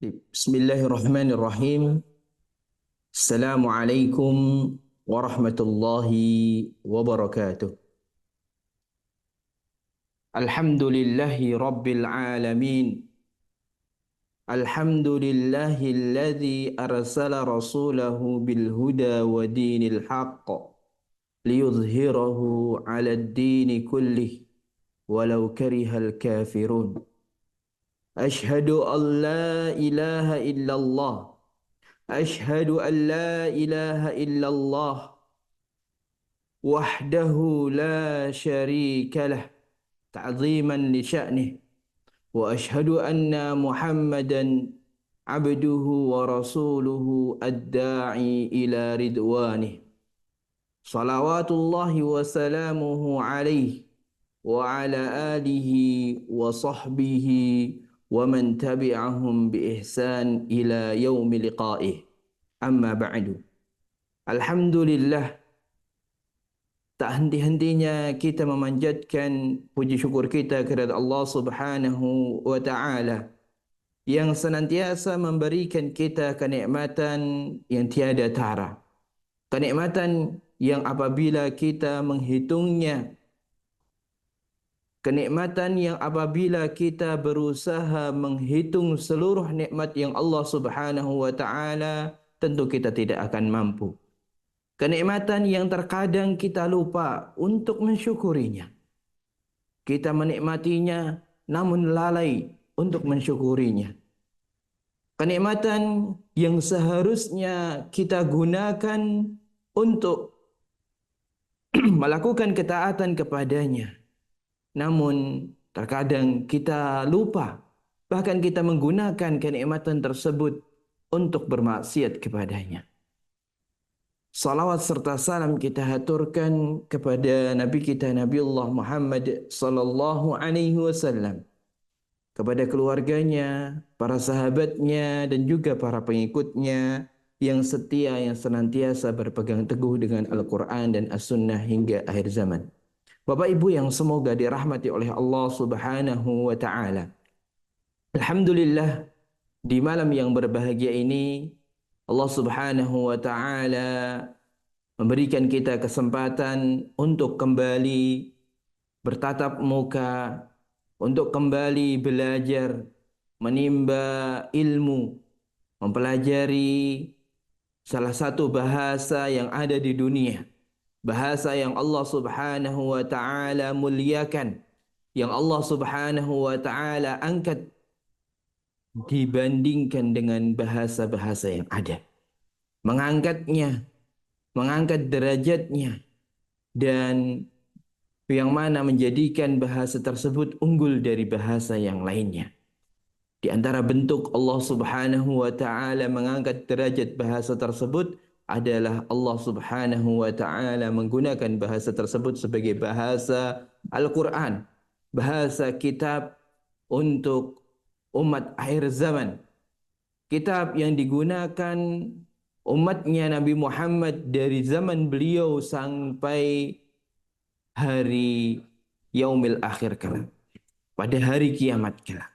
Bismillahirrahmanirrahim. Assalamualaikum warahmatullahi wabarakatuh. Alhamdulillahi rabbil alamin. Alhamdulillahilladzi arsala rasulahu bil huda wa dinil haqq liyudhhirahu 'alad dini kullih walau karihal kafirun. Ashhadu an la ilaha illallah. Ashhadu an la ilaha illallah wahdahu la syarika lah ta'ziman li sya'nih wa ashhadu anna Muhammadan abduhu wa rasuluhu ad-da'i ila ridwanih. Salawatullahi wa salamuhu alaihi wa ala alihi wa sahbihi wa man tabi'ahum bi ihsan ila yaumi liqa'ih. Amma ba'du. Alhamdulillah, tak henti-hentinya kita memanjatkan puji syukur kita kepada Allah Subhanahu wa taala yang senantiasa memberikan kita kenikmatan yang tiada tara. Kenikmatan yang apabila kita menghitungnya, kenikmatan yang apabila kita berusaha menghitung seluruh nikmat yang Allah Subhanahu wa taala, tentu kita tidak akan mampu. Kenikmatan yang terkadang kita lupa untuk mensyukurinya. Kita menikmatinya namun lalai untuk mensyukurinya. Kenikmatan yang seharusnya kita gunakan untuk melakukan ketaatan kepadanya. Namun terkadang kita lupa, bahkan kita menggunakan kenikmatan tersebut untuk bermaksiat kepadanya. Salawat serta salam kita haturkan kepada Nabi kita Nabiullah Muhammad sallallahu alaihi wasallam, kepada keluarganya, para sahabatnya dan juga para pengikutnya yang setia, yang senantiasa berpegang teguh dengan Al-Quran dan As-Sunnah hingga akhir zaman. Bapak Ibu yang semoga dirahmati oleh Allah Subhanahu wa taala. Alhamdulillah, di malam yang berbahagia ini Allah Subhanahu wa taala memberikan kita kesempatan untuk kembali bertatap muka, untuk kembali belajar, menimba ilmu, mempelajari salah satu bahasa yang ada di dunia, bahasa yang Allah Subhanahu wa taala muliakan, yang Allah Subhanahu wa taala angkat dibandingkan dengan bahasa-bahasa yang ada. Mengangkatnya, mengangkat derajatnya, dan yang mana menjadikan bahasa tersebut unggul dari bahasa yang lainnya. Di antara bentuk Allah Subhanahu wa taala mengangkat derajat bahasa tersebut adalah Allah Subhanahu wa taala menggunakan bahasa tersebut sebagai bahasa Al-Quran, bahasa kitab untuk umat akhir zaman. Kitab yang digunakan umatnya Nabi Muhammad dari zaman beliau sampai hari yaumil akhir kelak, pada hari kiamat kelak.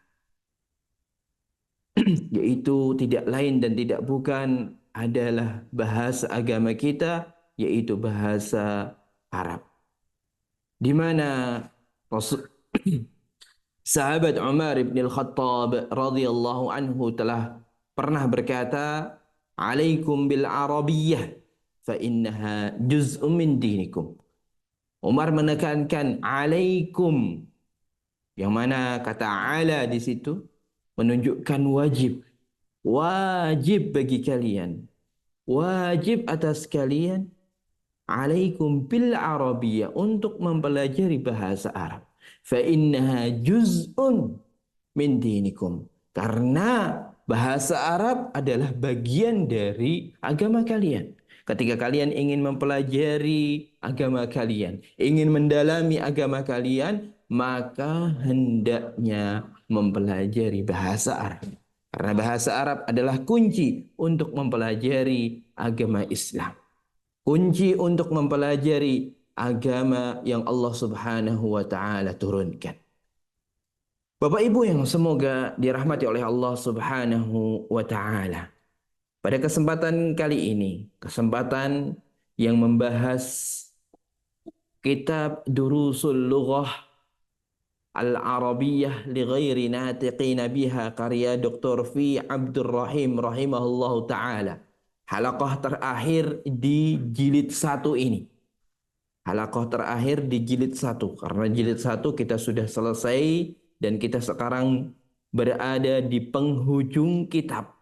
Yaitu tidak lain dan tidak bukan adalah bahasa agama kita, yaitu bahasa Arab. Di mana sahabat Umar bin Al-Khattab radhiyallahu anhu telah pernah berkata, "Alaikum bil Arabiyyah fa innaha juz'un min dinikum." Umar menekankan alaikum, yang mana kata ala di situ menunjukkan wajib. Wajib bagi kalian, wajib atas kalian, alaikum bil Arabiyyah, untuk mempelajari bahasa Arab. Fa innaha juz'un min dinikum, karena bahasa Arab adalah bagian dari agama kalian. Ketika kalian ingin mempelajari agama kalian, ingin mendalami agama kalian, maka hendaknya mempelajari bahasa Arab. Karena bahasa Arab adalah kunci untuk mempelajari agama Islam. Kunci untuk mempelajari agama yang Allah Subhanahu wa taala turunkan. Bapak Ibu yang semoga dirahmati oleh Allah Subhanahu wa taala. Pada kesempatan kali ini, kesempatan yang membahas kitab Durusul Lughah Al-Arabiyyah li ghairi natiqina biha karya Dr. Fi Abdul Rahim rahimahullahu taala. Halaqah terakhir di jilid 1 ini. Halaqah terakhir di jilid 1 karena jilid 1 kita sudah selesai dan kita sekarang berada di penghujung kitab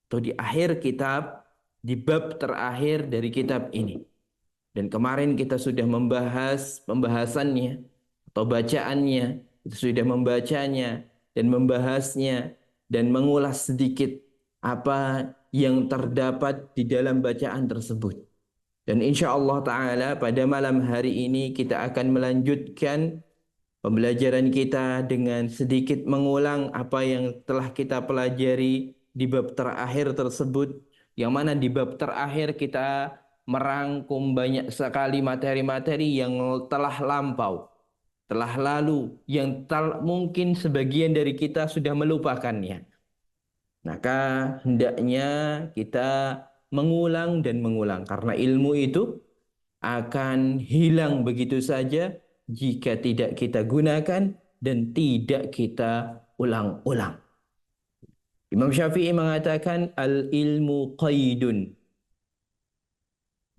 atau di akhir kitab, di bab terakhir dari kitab ini. Dan kemarin kita sudah membahas pembahasannya atau bacaannya, kita sudah membacanya dan membahasnya dan mengulas sedikit apa yang terdapat di dalam bacaan tersebut. Dan insya Allah Ta'ala pada malam hari ini kita akan melanjutkan pembelajaran kita dengan sedikit mengulang apa yang telah kita pelajari di bab terakhir tersebut, yang mana di bab terakhir kita merangkum banyak sekali materi-materi yang telah lampau, telah lalu, yang mungkin sebagian dari kita sudah melupakannya. Maka hendaknya kita mengulang dan mengulang karena ilmu itu akan hilang begitu saja jika tidak kita gunakan dan tidak kita ulang-ulang. Imam Syafi'i mengatakan al-ilmu qaidun,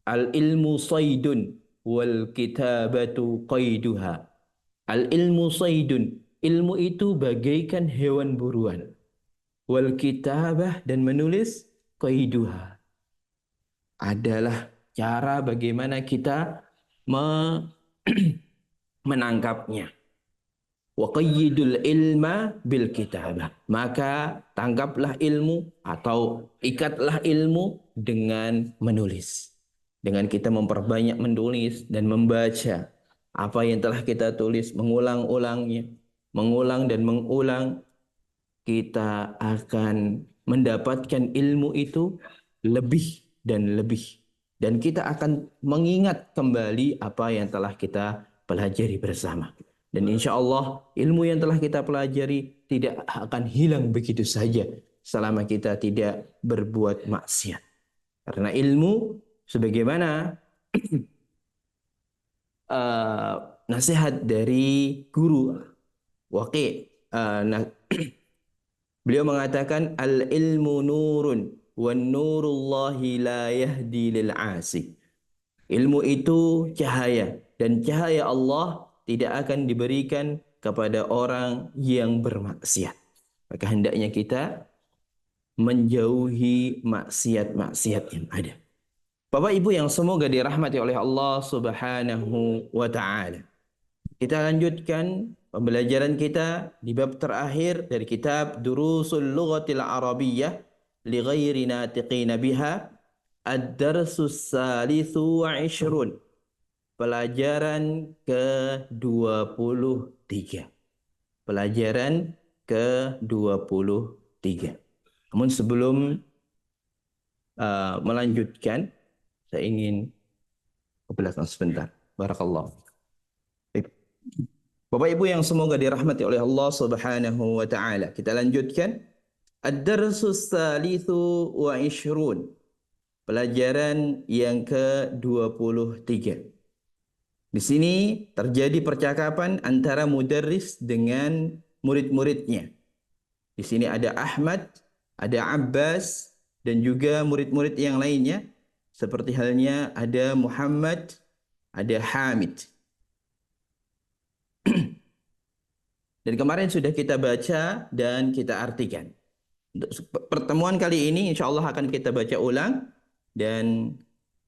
al-ilmu saydun, wal kitabatu qaiduha. Al-ilmu saydun, ilmu itu bagaikan hewan buruan. Wal kitabah, dan menulis, qaiduha, adalah cara bagaimana kita menangkapnya. Wa qayyidul ilma bil kitabah. Maka tangkaplah ilmu atau ikatlah ilmu dengan menulis. Dengan kita memperbanyak menulis dan membaca apa yang telah kita tulis, mengulang-ulangnya, mengulang dan mengulang, kita akan mendapatkan ilmu itu lebih dan lebih. Dan kita akan mengingat kembali apa yang telah kita pelajari bersama. Dan insya Allah ilmu yang telah kita pelajari tidak akan hilang begitu saja selama kita tidak berbuat maksiat. Karena ilmu sebagaimana nasihat dari guru Waqi, beliau mengatakan al-ilmu nurun wan nurullahi la yahdi lil asi. Ilmu itu cahaya dan cahaya Allah tidak akan diberikan kepada orang yang bermaksiat. Maka hendaknya kita menjauhi maksiat-maksiat yang ada. Bapak Ibu yang semoga dirahmati oleh Allah Subhanahu wa taala. Kita lanjutkan pembelajaran kita di bab terakhir dari kitab Durusul Lughatil Arabiyyah li ghairi natiqina biha, ad-darsus salisu wa ishrun. Pelajaran ke-23. Pelajaran ke-23. Namun sebelum melanjutkan, saya ingin ke belakang sebentar. Barakallah. Bapak Ibu yang semoga dirahmati oleh Allah Subhanahu wa taala. Kita lanjutkan ad-darsus salisu wa ishrun. Pelajaran yang ke-23. Di sini terjadi percakapan antara mudarris dengan murid-muridnya. Di sini ada Ahmad, ada Abbas, dan juga murid-murid yang lainnya. Seperti halnya ada Muhammad, ada Hamid. Dan kemarin sudah kita baca dan kita artikan. Untuk pertemuan kali ini insya Allah akan kita baca ulang. Dan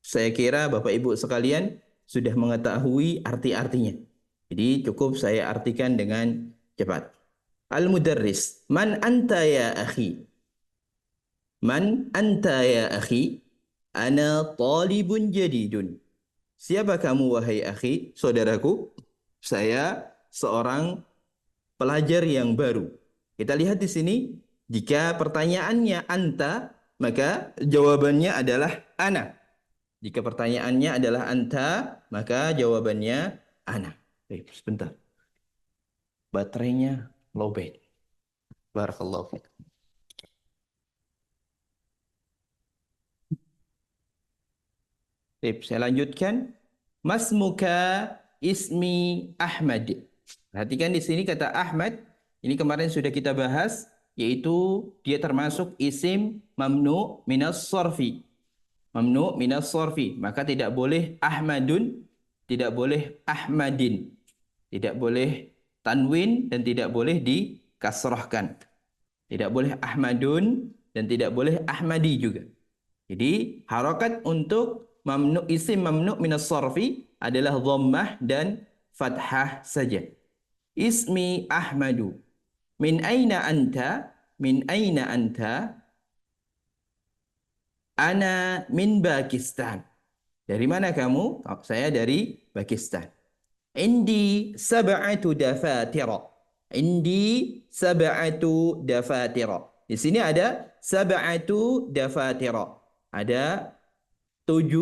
saya kira Bapak Ibu sekalian sudah mengetahui arti-artinya. Jadi cukup saya artikan dengan cepat. Al-Mudarris. Man anta ya akhi? Man anta ya akhi? Ana talibun jadidun. Siapa kamu wahai akhi, saudaraku? Saya seorang pelajar yang baru. Kita lihat di sini, jika pertanyaannya anta, maka jawabannya adalah ana. Jika pertanyaannya adalah anta, maka jawabannya ana. Sebentar. Baterainya low bait. Barakallahu fiik. Baik, saya lanjutkan. Masmuka ismi Ahmad. Perhatikan di sini kata Ahmad. Ini kemarin sudah kita bahas, yaitu dia termasuk isim mamnu minas sorfi. Mamnu minas sorfi. Maka tidak boleh Ahmadun, tidak boleh Ahmadin. Tidak boleh tanwin dan tidak boleh dikasrohkan. Tidak boleh Ahmadun dan tidak boleh Ahmadi juga. Jadi harokat untuk isim mamnu minas sarfi adalah dhammah dan fathah saja. Ismi Ahmadu. Min aina anta? Min aina anta? Ana min Pakistan. Dari mana kamu? Oh, saya dari Pakistan. Indi sab'atu dafatira. Indi sab'atu dafatira. Di sini ada sab'atu dafatira. Ada 7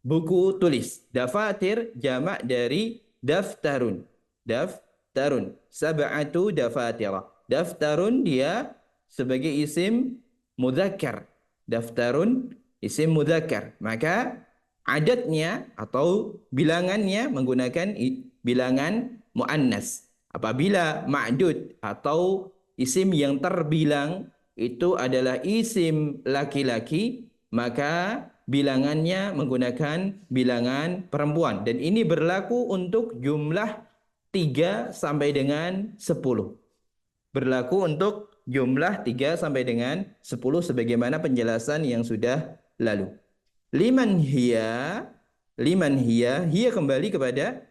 buku tulis. Dafatir jamak dari daftarun. Daftarun. Sab'atu dafatira. Daftarun dia sebagai isim mudzakkar. Daftarun isim mudzakkar. Maka adatnya atau bilangannya menggunakan bilangan muannas. Apabila ma'dud atau isim yang terbilang itu adalah isim laki-laki, maka bilangannya menggunakan bilangan perempuan. Dan ini berlaku untuk jumlah 3 sampai dengan 10. Berlaku untuk jumlah 3 sampai dengan 10 sebagaimana penjelasan yang sudah lalu. Liman hiya kembali kepada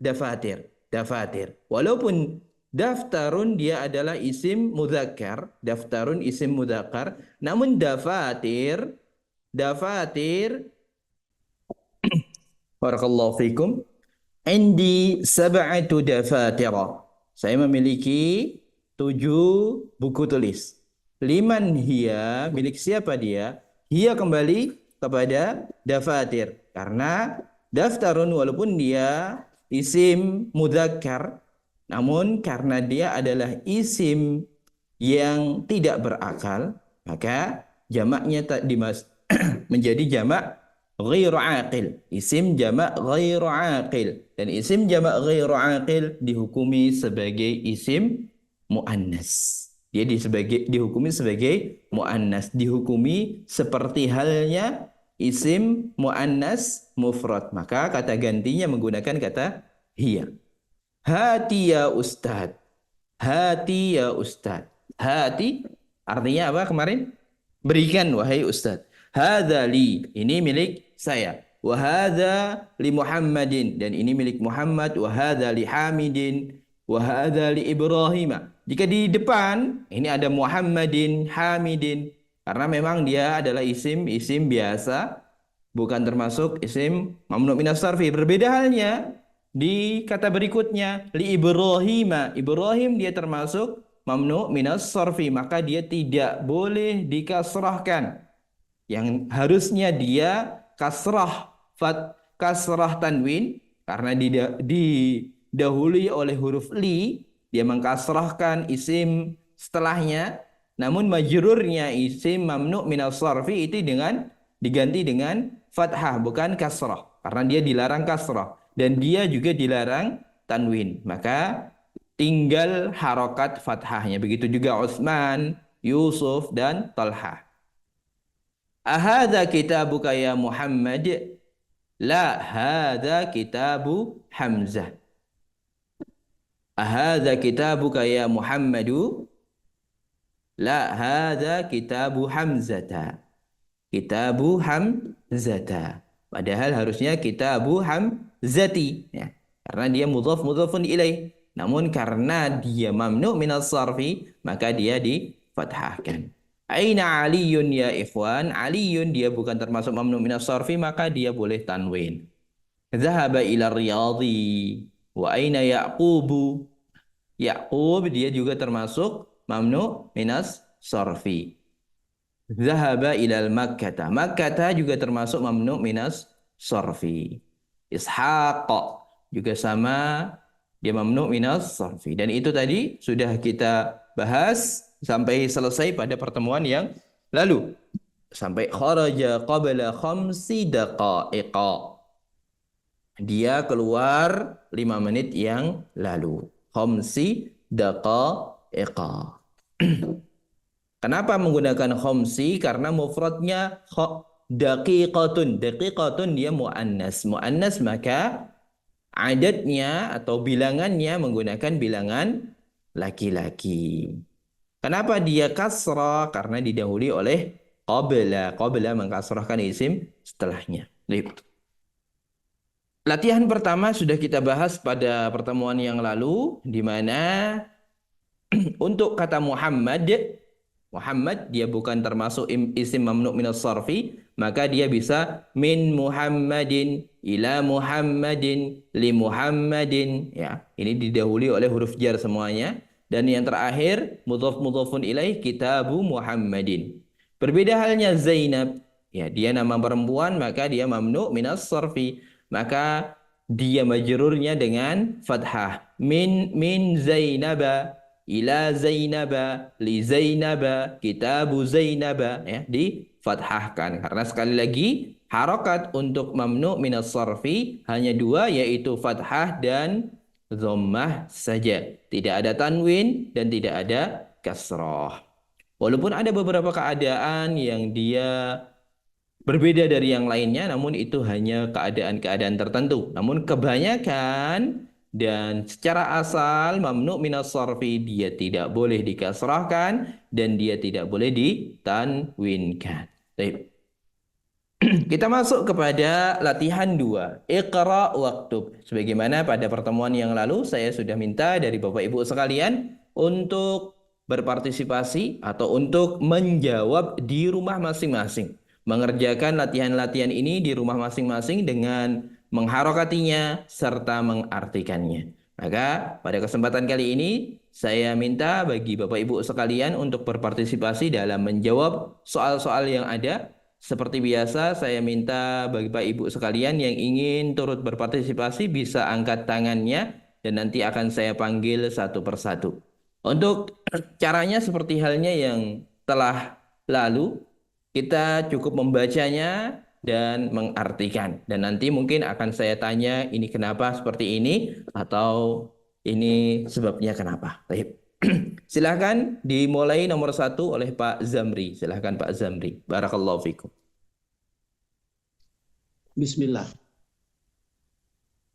dafatir. Walaupun daftarun dia adalah isim mudzakkar, daftarun isim mudzakkar, namun dafatir barakallahu fikum, indi sab'atu dafatira. Saya memiliki 7 buku tulis. Liman hiya, milik siapa dia? Hiya kembali kepada dafatir. Karena daftarun walaupun dia isim mudzakkar, namun karena dia adalah isim yang tidak berakal, maka jamaknya tak menjadi jamak ghairu aqil. Isim jamak ghairu aqil. Dan isim jamak ghairu aqil dihukumi sebagai isim muannas. Dia dihukumi sebagai muannas. Dihukumi seperti halnya isim muannas mufrad. Maka kata gantinya menggunakan kata hiya. Hati ya ustad. Hati ya ustad. Hati artinya apa kemarin? Berikan wahai ustad. Hadza li, ini milik saya. Wa hadza li Muhammadin, dan ini milik Muhammad. Wa hadza li Hamidin. Wa hadza li Ibrahim. Jika di depan ini ada Muhammadin, Hamidin, karena memang dia adalah isim biasa, bukan termasuk isim mamnu minas sarfi. Berbeda halnya di kata berikutnya li Ibrahim. Ibrahim dia termasuk mamnu minas sarfi, maka dia tidak boleh dikasrahkan. Yang harusnya dia kasrah tanwin, karena didahului oleh huruf li, dia mengkasrahkan isim setelahnya. Namun majrurnya isim mamnu minas sarfi itu diganti dengan fathah, bukan kasrah, karena dia dilarang kasrah dan dia juga dilarang tanwin. Maka tinggal harokat fathahnya. Begitu juga Utsman, Yusuf dan Talha. Ahadza kitabuka ya Muhammad? La, hadza kitabu Hamzah. Ahadza kitabuka ya Muhammadu? La, hadza kitabu Hamzata. Kitabu Hamzata. Padahal harusnya kitabu Hamzati, ya. Karena dia mudhafun ilaih. Namun karena dia mamnu minas sarfi, maka dia difathahkan. Aina Aliyun ya ikhwan? Aliyun dia bukan termasuk mamnu minas sarfi, maka dia boleh tanwin. Zahaba ila riyadhi. Wa aina Yaqubu? Yaqub dia juga termasuk mamnu minas sarfi. Zahaba ilal Makkata. Makkata juga termasuk mamnu minas sarfi. Ishaq juga sama, Dia mamnu minas sarfi. Dan itu tadi sudah kita bahas sampai selesai pada pertemuan yang lalu. Sampai kharaja qabla khamsi daqa'iqa. Dia keluar 5 menit yang lalu. Khamsi daqa'iqa. Kenapa menggunakan khamsi? Karena mufradnya daqiqatun. Daqiqatun dia muannas. Muannas maka adadnya atau bilangannya menggunakan bilangan laki-laki. Kenapa dia kasrah? Karena didahului oleh qabla. Qabla mengkasrahkan isim setelahnya. Latihan pertama sudah kita bahas pada pertemuan yang lalu, di mana untuk kata Muhammad, Muhammad dia bukan termasuk isim mamnu minas sarfi, maka dia bisa min Muhammadin ila Muhammadin li Muhammadin, ya. Ini didahului oleh huruf jar semuanya, dan yang terakhir mudhaf mudhafun ilaih kitabu Muhammadin. Berbeda halnya Zainab, ya, dia nama perempuan maka dia mamnu minas sarfi, maka dia majrurnya dengan fathah min Zainaba ila Zainaba li Zainaba kitabu Zainaba, ya, difathahkan karena sekali lagi harokat untuk mamnu minas sarfi hanya dua, yaitu fathah dan dhammah saja, tidak ada tanwin dan tidak ada kasrah. Walaupun ada beberapa keadaan yang dia berbeda dari yang lainnya, namun itu hanya keadaan-keadaan tertentu. Namun kebanyakan dan secara asal mamnu minas sarfi dia tidak boleh dikasrahkan dan dia tidak boleh ditanwinkan. Baik. Kita masuk kepada latihan 2. Iqra waktub. Sebagaimana pada pertemuan yang lalu saya sudah minta dari Bapak Ibu sekalian untuk berpartisipasi atau untuk menjawab di rumah masing-masing. Mengerjakan latihan-latihan ini di rumah masing-masing dengan mengharokatinya serta mengartikannya. Maka pada kesempatan kali ini saya minta bagi Bapak Ibu sekalian untuk berpartisipasi dalam menjawab soal-soal yang ada. Seperti biasa, saya minta bagi Bapak Ibu sekalian yang ingin turut berpartisipasi bisa angkat tangannya dan nanti akan saya panggil satu persatu. Untuk caranya seperti halnya yang telah lalu, kita cukup membacanya dan mengartikan. Dan nanti mungkin akan saya tanya ini kenapa seperti ini atau ini sebabnya kenapa. Baik. Silahkan dimulai nomor 1 oleh Pak Zamri. Silahkan Pak Zamri. Barakallahu fikum. Bismillah.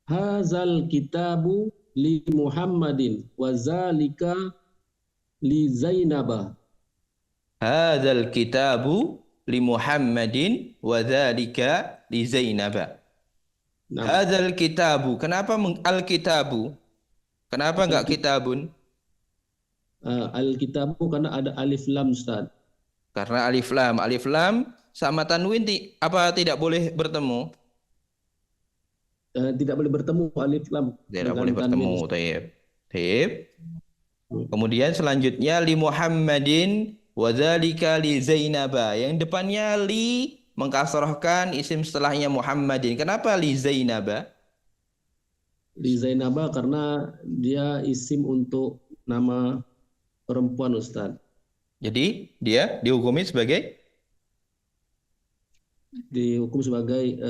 Hazal kitabu li Muhammadin wa zalika li Zainaba. Hadzal kitabu li Muhammadin wa dzalika li Zainaba. Nah, Hadzal kitabu. Kenapa al-kitabu? Kenapa enggak kitabun? Al-kitabu karena ada alif lam, Ustaz. Karena alif lam. Alif lam sama tanwin apa tidak boleh bertemu? Tidak boleh bertemu alif lam. Tidak boleh bertemu. Taib. Taib. Kemudian selanjutnya li Muhammadin wa dzalika li Zainaba. Yang depannya li mengkasrahkan isim setelahnya Muhammadin. Kenapa li Zainaba? Li Zainaba karena dia isim untuk nama perempuan, Ustaz. Jadi dia dihukumi sebagai Dihukum sebagai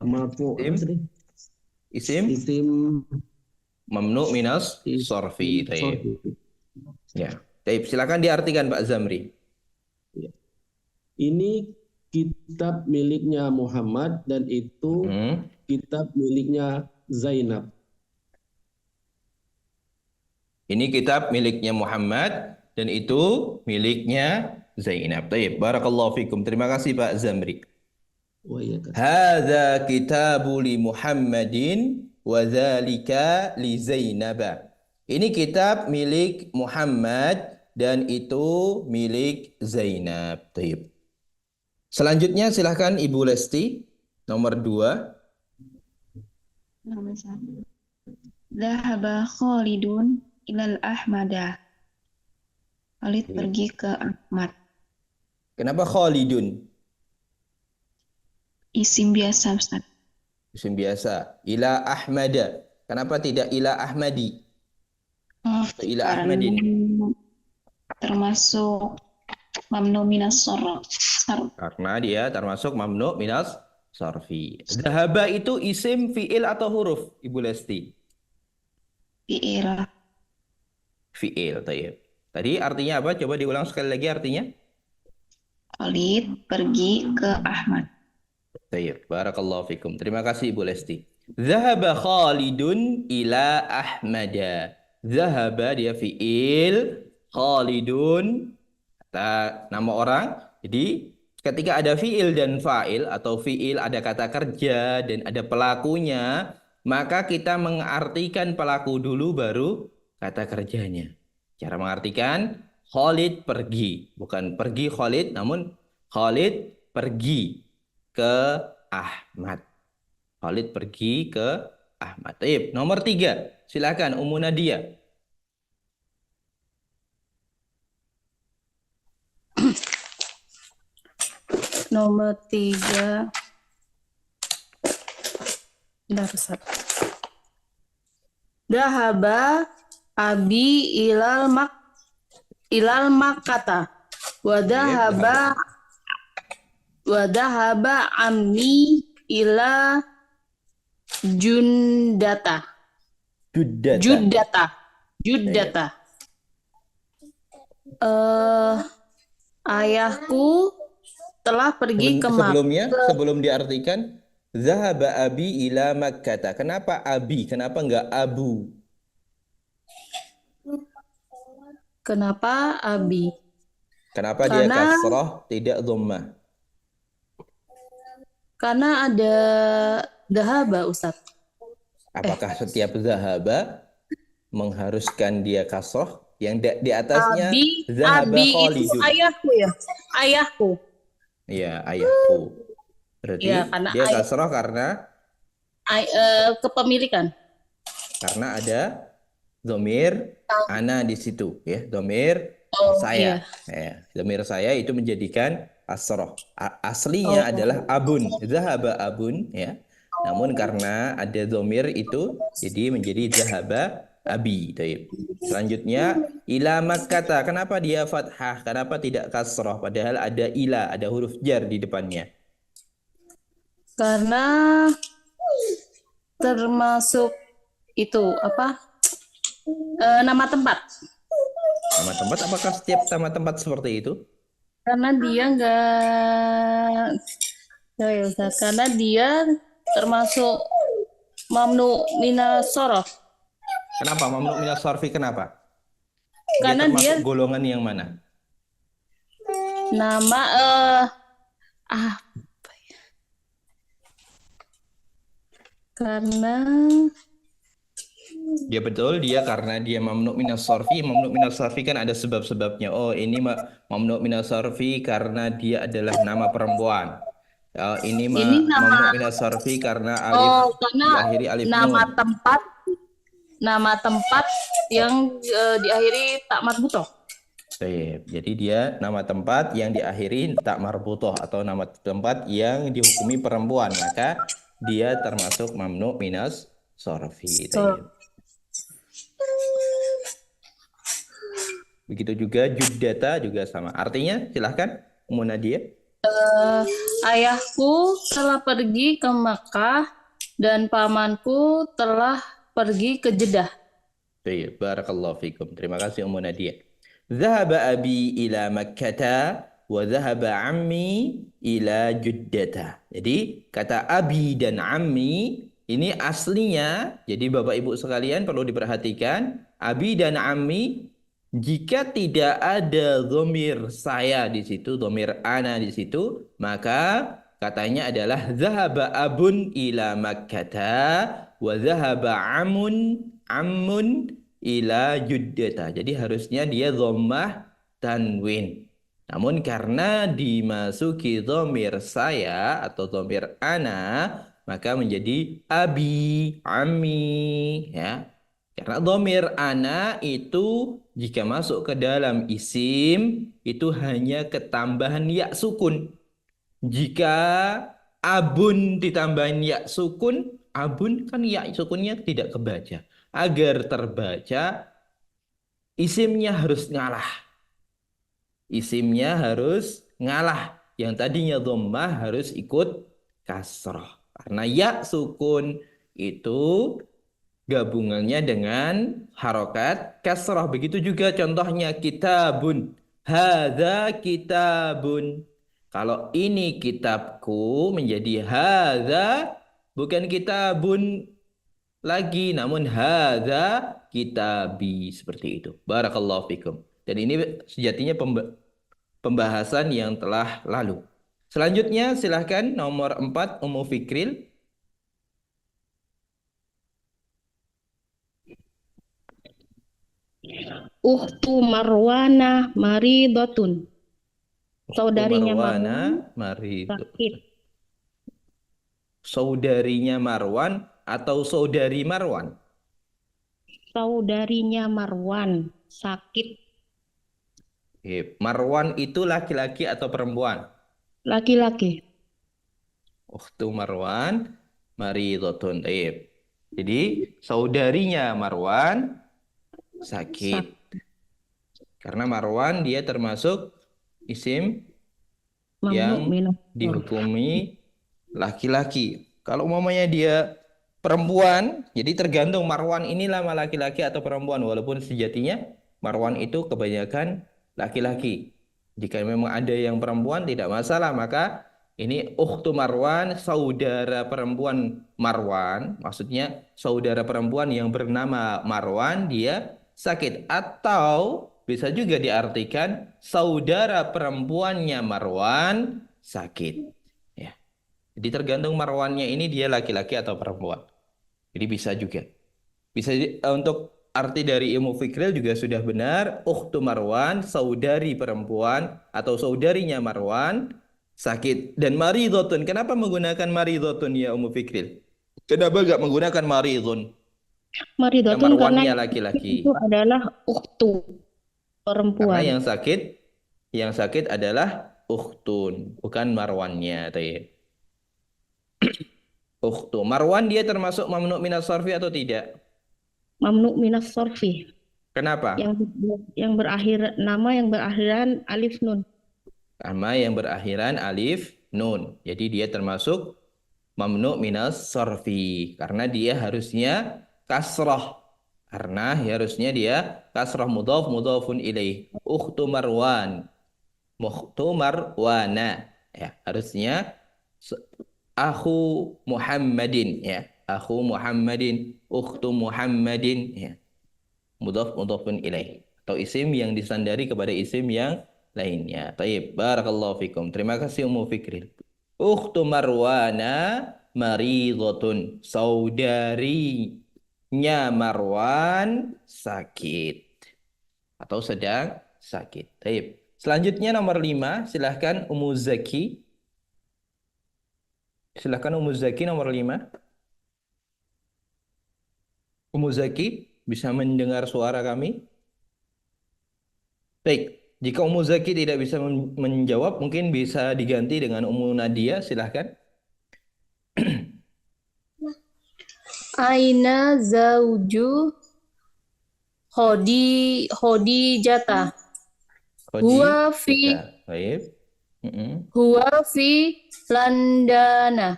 marfu. isim mamnu minas sorfi. Ya. Taib. Silakan diartikan Pak Zamri. Ini kitab miliknya Muhammad dan itu kitab miliknya Zainab. Ini kitab miliknya Muhammad dan itu miliknya Zainab. Taib. Barakallahu fikum. Terima kasih Pak Zamri. Hadza kitabu li Muhammadin wa dzalika li Zainab. Ini kitab milik Muhammad dan itu milik Zainab. Taib. Selanjutnya silahkan Ibu Lesti nomor 2. Nomor 1. Dhahaba Khalidun ilal Ahmada. Khalid pergi ke Ahmad. Kenapa Khalidun? Isim biasa, Ustaz. Isim biasa. Ila Ahmada. Kenapa tidak ila Ahmadi? Atau ila Karena Ahmadin? termasuk mamnu minas sarf. Karena dia termasuk mamnu minas sarfi. Zahaba itu isim, fiil atau huruf, Ibu Lesti? Fi'il. Fiil, tayyib. Tadi artinya apa? Coba diulang sekali lagi artinya. Khalid pergi ke Ahmad. Tayyib. Barakallahu fikum. Terima kasih Ibu Lesti. Zahaba Khalidun ila Ahmada. Zahaba dia fiil, Khalidun kata nama orang. Jadi ketika ada fiil dan fa'il atau fiil ada kata kerja dan ada pelakunya, maka kita mengartikan pelaku dulu baru kata kerjanya. Cara mengartikan Khalid pergi, bukan pergi Khalid, namun Khalid pergi ke Ahmad. Khalid pergi ke Ahmad. Taib. Nomor 3. Silakan Ummu Nadia. Nomor 3. Bentar, Ustaz. Dahaba abi ilal makkata. Wadahaba ammi ila jundata. Juddata. Ayahku telah pergi ke Sebelumnya, Makkah. sebelum diartikan, Zahaba abi ila Makkata. Kenapa abi? Kenapa enggak abu? Kenapa abi? Kenapa dia kasrah tidak dhammah? Karena ada dahaba, Ustaz. Apakah setiap zahaba mengharuskan dia kasrah? Yang di atasnya zahaba Abi itu Khalidun. ayahku ya. Ayahku. Iya, ayahku. Berarti Ya, karena dia kasrah karena kepemilikan. karena ada dhamir ana di situ, ya. Dhamir saya. Ya, dhamir saya itu menjadikan kasrah. Aslinya adalah abun. Zahaba abun, ya. Namun karena ada dhamir itu jadi menjadi zahaba abi. Taib. Selanjutnya ila Makkata. Kenapa dia fathah? Kenapa tidak kasrah? Padahal ada ila, ada huruf jar di depannya. Karena termasuk itu apa? Nama tempat. Nama tempat, apakah setiap nama tempat seperti itu? Karena dia enggak ya, Ustaz. Karena dia termasuk mamnu minas sorof. Kenapa? Mamnu minas sarfi kenapa? Karena dia termasuk dia golongan yang mana? nama apa ya? Karena Ya betul, dia karena dia mamnu minas sarfi. Mamnu minas sarfi kan ada sebab-sebabnya. Oh, ini mamnu minas sarfi karena dia adalah nama perempuan. Ini mamnu minas sarfi karena alif karena diakhiri alif nama nun. tempat yang diakhiri tak marbutoh. Jadi dia nama tempat yang diakhiri tak marbutoh atau nama tempat yang dihukumi perempuan, maka dia termasuk mamnu minas sarfi. Begitu juga juddata juga sama. Artinya silahkan Ummu Nadia. Ayahku telah pergi ke Makkah dan pamanku telah pergi ke Jeddah. Baik, barakallahu fikum. Terima kasih Ummu Nadia. Zahaba abi ila Makkata wa zahaba ammi ila Juddata. Jadi kata abi dan ammi ini aslinya, jadi Bapak Ibu sekalian perlu diperhatikan, abi dan ammi jika tidak ada dhamir saya di situ, dhamir ana di situ, maka katanya adalah zahaba abun ila Makkata wa zahaba ammun ila Juddata. Jadi harusnya dia dhammah tanwin. Namun karena dimasuki dhamir saya atau dhamir ana, maka menjadi abi, ammi, ya. Karena dhamir ana itu jika masuk ke dalam isim itu hanya ketambahan ya sukun. Jika abun ditambahin ya sukun, Abun kan ya sukunnya tidak kebaca. Agar terbaca, isimnya harus ngalah. Isimnya harus ngalah. Yang tadinya dhammah harus ikut kasroh. Karena ya sukun itu gabungannya dengan harokat kasroh. Begitu juga contohnya kitabun. Hadza kitabun. Kalau ini kitabku menjadi hadza, bukan kitabun lagi, namun hadza kitabi, seperti itu. Barakallahu fikum. Dan ini sejatinya pembahasan yang telah lalu. Selanjutnya silahkan nomor 4 Ummu Fikril. Uhtu Marwana maridotun. Saudarinya Marwana Marwan Marid. sakit. Saudarinya Marwan atau saudari Marwan? Saudarinya Marwan sakit. Marwan itu laki-laki atau perempuan? Laki-laki. Ukhtu Marwan maridotun. Jadi saudarinya Marwan sakit. Karena Marwan dia termasuk isim yang dihukumi laki-laki. Kalau umpamanya dia perempuan, jadi tergantung Marwan ini lama laki-laki atau perempuan. Walaupun sejatinya Marwan itu kebanyakan laki-laki. Jika memang ada yang perempuan tidak masalah, maka ini ukhtu Marwan, saudara perempuan Marwan, maksudnya saudara perempuan yang bernama Marwan, dia sakit. Atau bisa juga diartikan saudara perempuannya Marwan sakit. Ya. Jadi tergantung Marwannya ini dia laki-laki atau perempuan. Jadi bisa juga. Bisa untuk arti dari ilmu fikril juga sudah benar. Ukhtu Marwan, saudari perempuan atau saudarinya Marwan sakit. Dan maridotun. Kenapa menggunakan maridotun ya Ummu Fikril? Kenapa gak menggunakan maridun? Maridotun karena laki-laki. itu adalah ukhtu perempuan. Karena yang sakit adalah ukhtun, bukan marwannya. Ukhtu. Marwan dia termasuk mamnu' minas sarfi atau tidak? Mamnu' minas sarfi. Kenapa? Yang berakhir nama yang berakhiran alif nun. Nama yang berakhiran alif nun. Jadi dia termasuk mamnu' minas sarfi karena dia harusnya kasrah. Karena harusnya dia kasrah mudhaf mudhafun ilaih. Ukhtu Marwan. Ukhtu Marwana. Ya, harusnya akhu Muhammadin ya. Akhu Muhammadin, ukhtu Muhammadin ya. Mudhaf mudhafun ilaih atau isim yang disandari kepada isim yang lainnya. Taib, barakallahu fikum. Terima kasih Ummu Fikril. Ukhtu Marwana maridhatun. Saudarinya Marwan sakit atau sedang sakit. Taib. Selanjutnya nomor 5, silahkan Ummu Zaki. Silahkan Ummu Zaki nomor 5. Ummu Zaki bisa mendengar suara kami? Baik, jika Ummu Zaki tidak bisa menjawab, mungkin bisa diganti dengan Ummu Nadia, silahkan. Aina zauju Khadijata. Huwa fi Baik. Huwa fi Landana.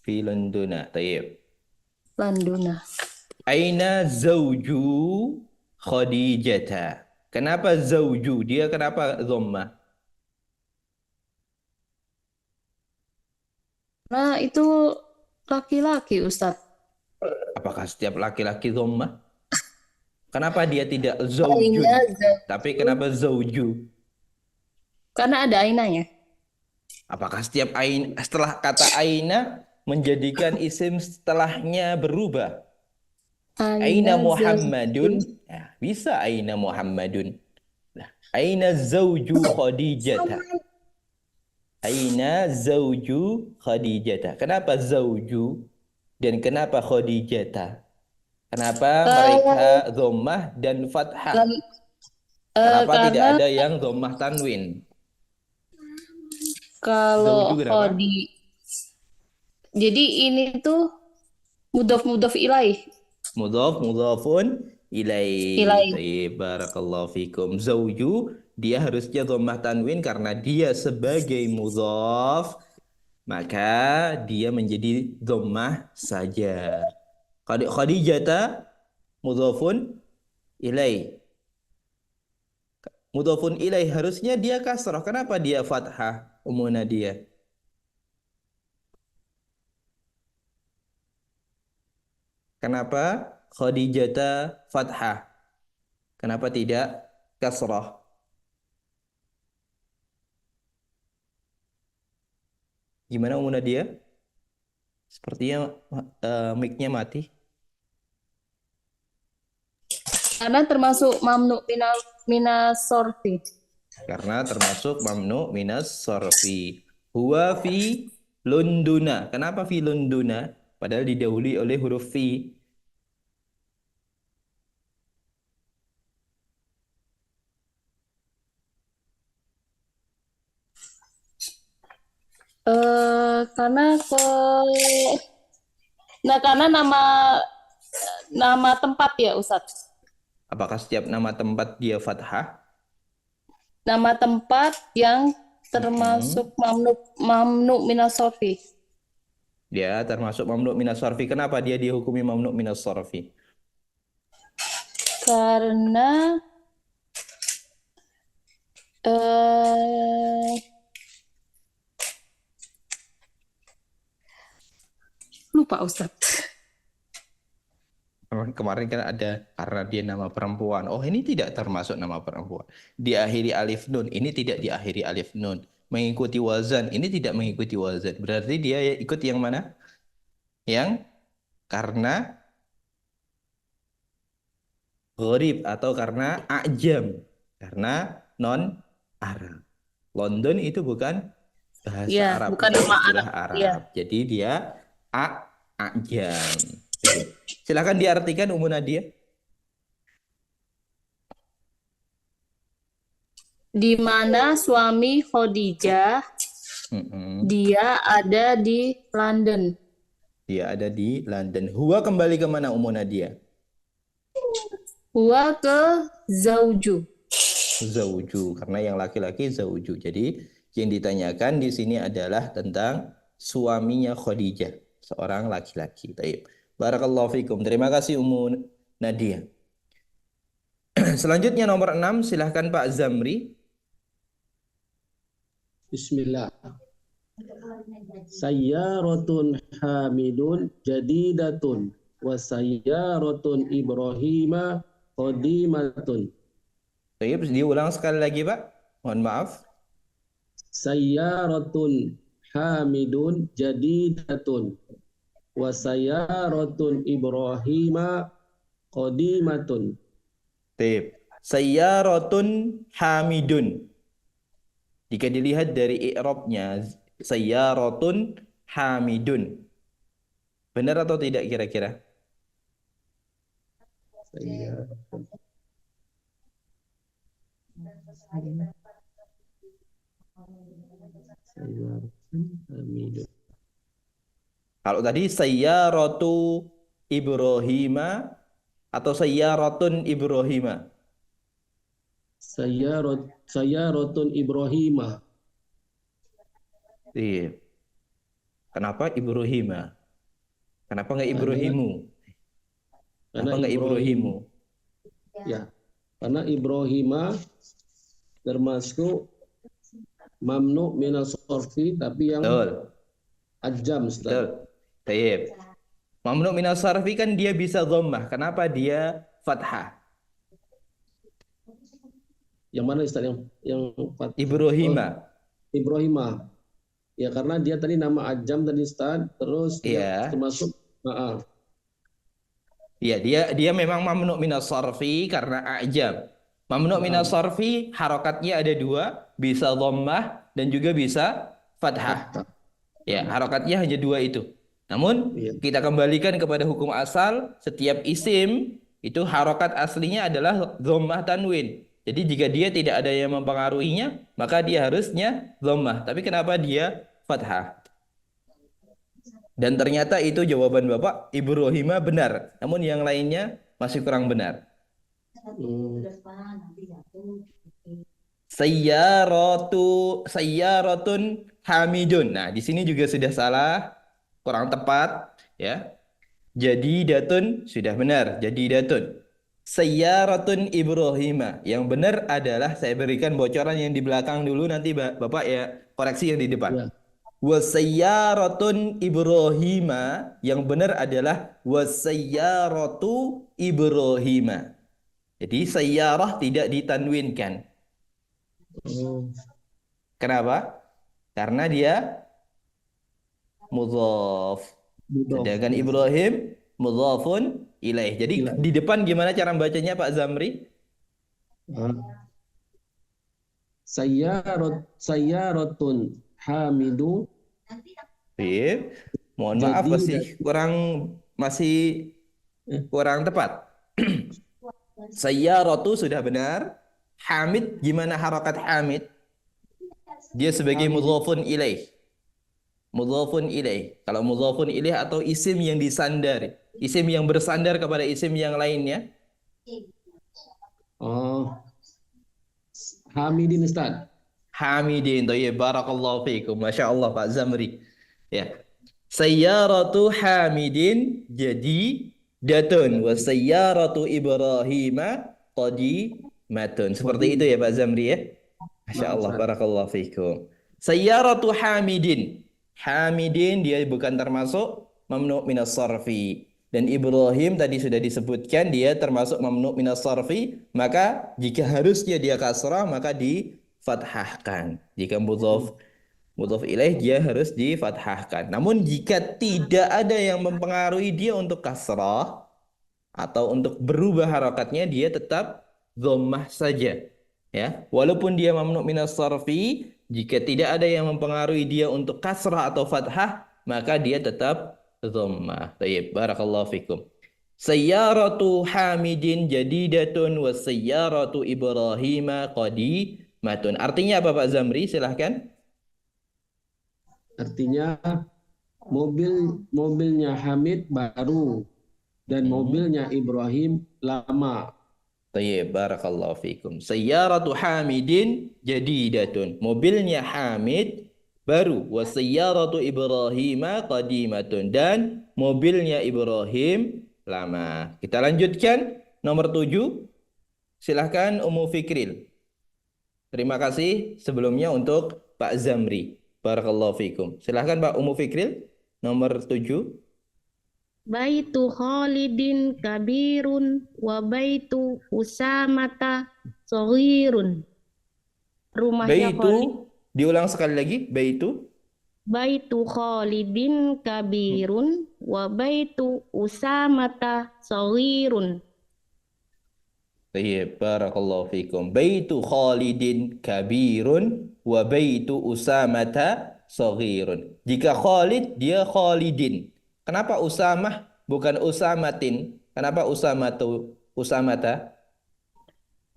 Fi Londona. Baik. Landuna. Aina zauju Khadijata. Kenapa zauju? Dia kenapa dhammah? Nah, itu laki-laki, Ustadz. Apakah setiap laki-laki dhammah? Kenapa dia tidak zaujun? Tapi kenapa zauju? Karena ada ainanya. Apakah setiap setelah kata aina menjadikan isim setelahnya berubah? Aina Muhammadun. Ya, bisa aina Muhammadun. Nah, aina zauju Khadijata. Aina zauju Khadijata. Kenapa zauju dan kenapa Khadijata? Kenapa mereka dhammah dan fathah? Kenapa tidak ada yang dhammah tanwin? Kalau Khadi, jadi ini tuh Mudhaf ilaih. Mudhafun ilaih. Ilaih. Baik, barakallahu fikum. Zauju dia harusnya dhammah tanwin karena dia sebagai mudhaf, maka dia menjadi dhammah saja. Khadijata mudhafun ilaih. Mudhafun ilaih harusnya dia kasrah. Kenapa dia fathah? Ummu Nadia. Kenapa Khadijata fathah? Kenapa tidak kasrah? Gimana Ummu Nadia? Sepertinya mic-nya mati. Karena termasuk mamnu minas sorfi. Karena termasuk mamnu minas sorfi. Huwa fi Lunduna. Kenapa fi Lunduna? Padahal didahului oleh huruf fi. Karena nama tempat ya Ustadz. Apakah setiap nama tempat dia fathah? Nama tempat yang termasuk mamnu minas sorfi. Dia termasuk mamnu minas sorfi. Kenapa dia dihukumi mamnu minas sorfi? Karena lupa Ustadz. Kemarin kan ada karena dia nama perempuan. Oh, ini tidak termasuk nama perempuan. Diakhiri alif nun. Ini tidak diakhiri alif nun. Mengikuti wazan. Ini tidak mengikuti wazan. Berarti dia ikut yang mana? Yang karena gharib atau karena ajam. Karena non Arab. London itu bukan bahasa Ya, Arab. bukan nama istilah Arab. Arab. Ya. Jadi dia ajam. Silakan diartikan Ummu Nadia. Di mana suami Khadijah, dia ada di London. Dia ada di London. Huwa kembali ke mana Ummu Nadia? Huwa ke zauju. Zauju, karena yang laki-laki zauju. Jadi yang ditanyakan di sini adalah tentang suaminya Khadijah, seorang laki-laki. Baik. Barakallahu fikum. Terima kasih Ummu Nadia. Selanjutnya nomor 6, silahkan Pak Zamri. Bismillah. Sayyaratun hamidun jadidatun wa sayyaratun Ibrahima qadimatun. Baik, diulang sekali lagi Pak. Mohon maaf. Sayyaratun hamidun jadidatun wa sayyaratun Ibrahima qadimatun. Baik. Sayyaratun hamidun. Jika dilihat dari i'rabnya, sayyaratun hamidun. Benar atau tidak kira-kira? Kalau tadi sayyaratu Ibrahima atau sayyaratun Ibrahima? Sayyaratun Ibrahima. Iya. Kenapa Ibrahima? Kenapa nggak Ibrahimu? Kenapa nggak Ibrahimu? Ya, karena Ibrahima termasuk mamnu minas sorfi, tapi yang ajam. Betul. Baik. Mamnu minas sorfi kan dia bisa dhammah. Kenapa dia fathah? Yang mana Ustaz yang Ibrahima. Ibrahima. Ya karena dia tadi nama ajam tadi Ustaz, terus dia termasuk ya, dia memang mamnu minas sorfi karena ajam. Mamnu minas sorfi harokatnya ada dua, bisa dhammah dan juga bisa fathah. Ya, harokatnya hanya dua itu. Namun kita kembalikan kepada hukum asal, setiap isim itu harokat aslinya adalah dhammah tanwin. Jadi jika dia tidak ada yang mempengaruhinya, maka dia harusnya dhammah. Tapi kenapa dia fathah? Dan ternyata itu jawaban Bapak Ibrahim benar. Namun yang lainnya masih kurang benar. Sayyaratun hamidun. Nah, di sini juga sudah salah, kurang tepat, ya. Jadidatun sudah benar, jadidatun. Sayyaratun Ibrahima. Yang benar adalah saya berikan bocoran yang di belakang dulu, nanti Bapak ya koreksi yang di depan. Ya. Wasayyaratun Ibrahima. Yang benar adalah wasayyaratu Ibrahima. Jadi sayyarah tidak ditanwinkan. Kenapa? Karena dia mudhaf. Sedangkan Ibrahim mudhafun ilaih. Jadi di depan gimana cara bacanya Pak Zamri? Sayyaratun hamidu. Mohon maaf masih kurang tepat. Sayyaratu sudah benar. Hamid gimana harokat Hamid? Dia sebagai mudhafun ilaih. Mudhafun ilaih. Kalau mudhafun ilaih atau isim yang disandar, isim yang bersandar kepada isim yang lainnya. Hamidin Ustaz. Hamidin. Thayyib, barakallahu fiikum. Masya Allah Pak Zamri. Ya. Sayyaratu Hamidin jadi datun wa sayyaratu Ibrahima qadimatun. Seperti itu ya Pak Zamri ya. Masya Allah, barakallahu fiikum. Sayyaratu Hamidin. Hamidin dia bukan termasuk mamnu' minas sarfi. Dan Ibrahim tadi sudah disebutkan dia termasuk mamnu' minas sarfi. Maka jika harusnya dia kasrah maka difathahkan. Jika mudhaf ilaih dia harus difathahkan. Namun jika tidak ada yang mempengaruhi dia untuk kasrah atau untuk berubah harokatnya, dia tetap dhammah saja. Ya, walaupun dia mamnu' minas sarfi, jika tidak ada yang mempengaruhi dia untuk kasrah atau fathah, maka dia tetap dhammah. Baik, barakallahu fikum. Sayyaratu Hamidin jadidatun wa sayyaratu Ibrahima qadimatun. Artinya apa Pak Zamri? Silahkan. Artinya mobilnya Hamid baru dan mobilnya Ibrahim lama. Tayyib, barakallahu fikum. Sayyaratu Hamidin jadidatun. Mobilnya Hamid baru. Wa sayyaratu Ibrahima qadimatun. Dan mobilnya Ibrahim lama. Kita lanjutkan nomor 7. Silahkan Ummu Fikril. Terima kasih sebelumnya untuk Pak Zamri. Barakallahu fikum. Silahkan Pak Ummu Fikril. Nomor 7. Baitu Khalidin kabirun wa baitu Usamata shaghirun. Rumahnya Baitu, diulang sekali lagi, baitu Khalidin kabirun wa baitu Usamata shaghirun. Tayyib, barakallahu fikum. Baitu Khalidin kabirun wa baitu Usamata shaghirun. Jika Khalid dia Khalidin. Kenapa Usamah bukan Usamatin? Kenapa Usamata?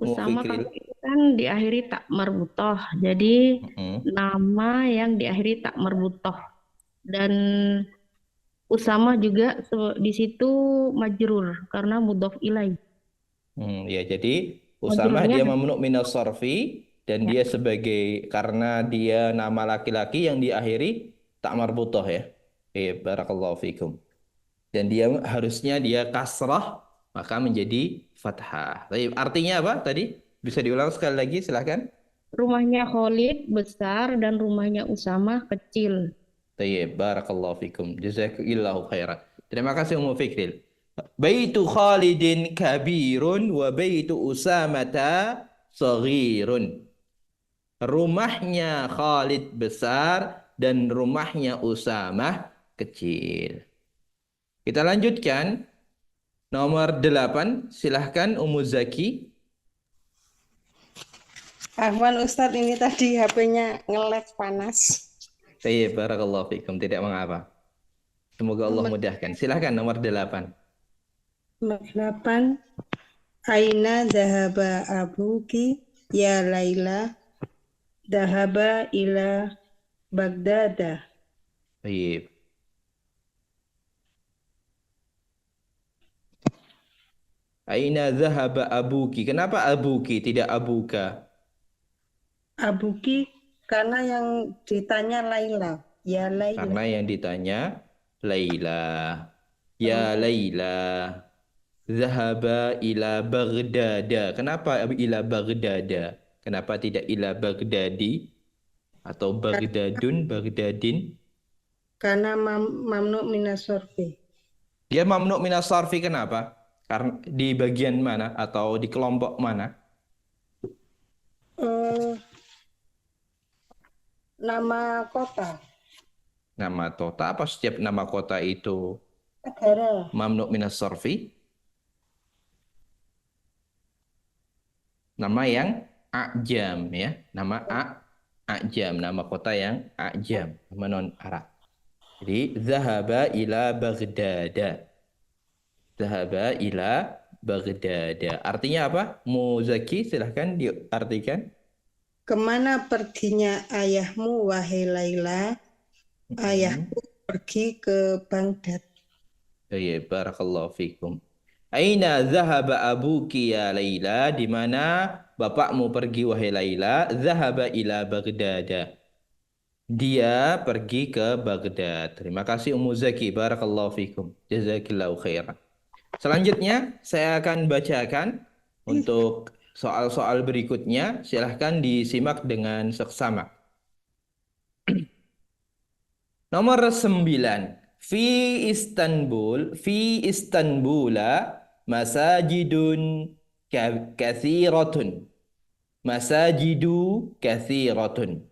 Usama kan diakhiri tak marbutoh. Jadi nama yang diakhiri tak marbutoh. Dan Usama juga di situ majrur karena mudhof ilaih. Ya, jadi Usama dia mamnu' minas sarfi dan dia sebagai karena dia nama laki-laki yang diakhiri tak marbutoh ya. Barakallahu fikum. Dan dia harusnya dia kasrah maka menjadi fathah. Artinya apa tadi? Bisa diulang sekali lagi silahkan. Rumahnya Khalid besar dan rumahnya Usama kecil. Tayyib, barakallahu fikum. Jazakallahu khairan. Terima kasih Ummu Fikril. Baitu Khalidin kabirun wa baitu Usamata shaghirun. Rumahnya Khalid besar dan rumahnya Usamah kecil. Kita lanjutkan nomor 8. Silahkan Ummu Zaki. Afwan Ustadz, ini tadi HP-nya nge-lag panas. Baik, barakallahu fikum. Tidak mengapa. Semoga Allah mudahkan. Silahkan nomor 8. Nomor 8. Aina dhahaba abuki ya Laila dhahaba ila Baghdad. Baik. Aina zahaba abuki. Kenapa abuki tidak abuka? Abuki karena yang ditanya Laila. Ya Laila. Karena yang ditanya Laila. Ya Laila. Zahaba ila Baghdada. Kenapa ila Baghdada? Kenapa tidak ila Baghdadi? Atau Baghdadun, Baghdadin? Karena mamnu minas sorfi. Dia mamnu minas sarfi kenapa? Karena di bagian mana atau di kelompok mana? Nama kota. Nama kota apa setiap nama kota itu Negara. mamnu minas sarfi? Nama yang ajam ya, nama ajam, nama kota yang ajam, nama non Arab. Jadi zahaba ila Baghdada. Zahaba ila Baghdada. Artinya apa? Muzaki silahkan diartikan. Kemana perginya ayahmu, wahai Laila? Ayahku pergi ke Baghdad. Ya, barakallahu fikum. Aina zahaba abuki ya Laila? Di mana bapakmu pergi wahai Laila? Zahaba ila Baghdada. Dia pergi ke Baghdad. Terima kasih Ummu Zaki. Barakallahu fikum. Jazakillahu khairan. Selanjutnya saya akan bacakan untuk soal-soal berikutnya. Silahkan disimak dengan seksama. Nomor 9. Fi Istanbula masajidun kathiratun. Masajidu kathiratun.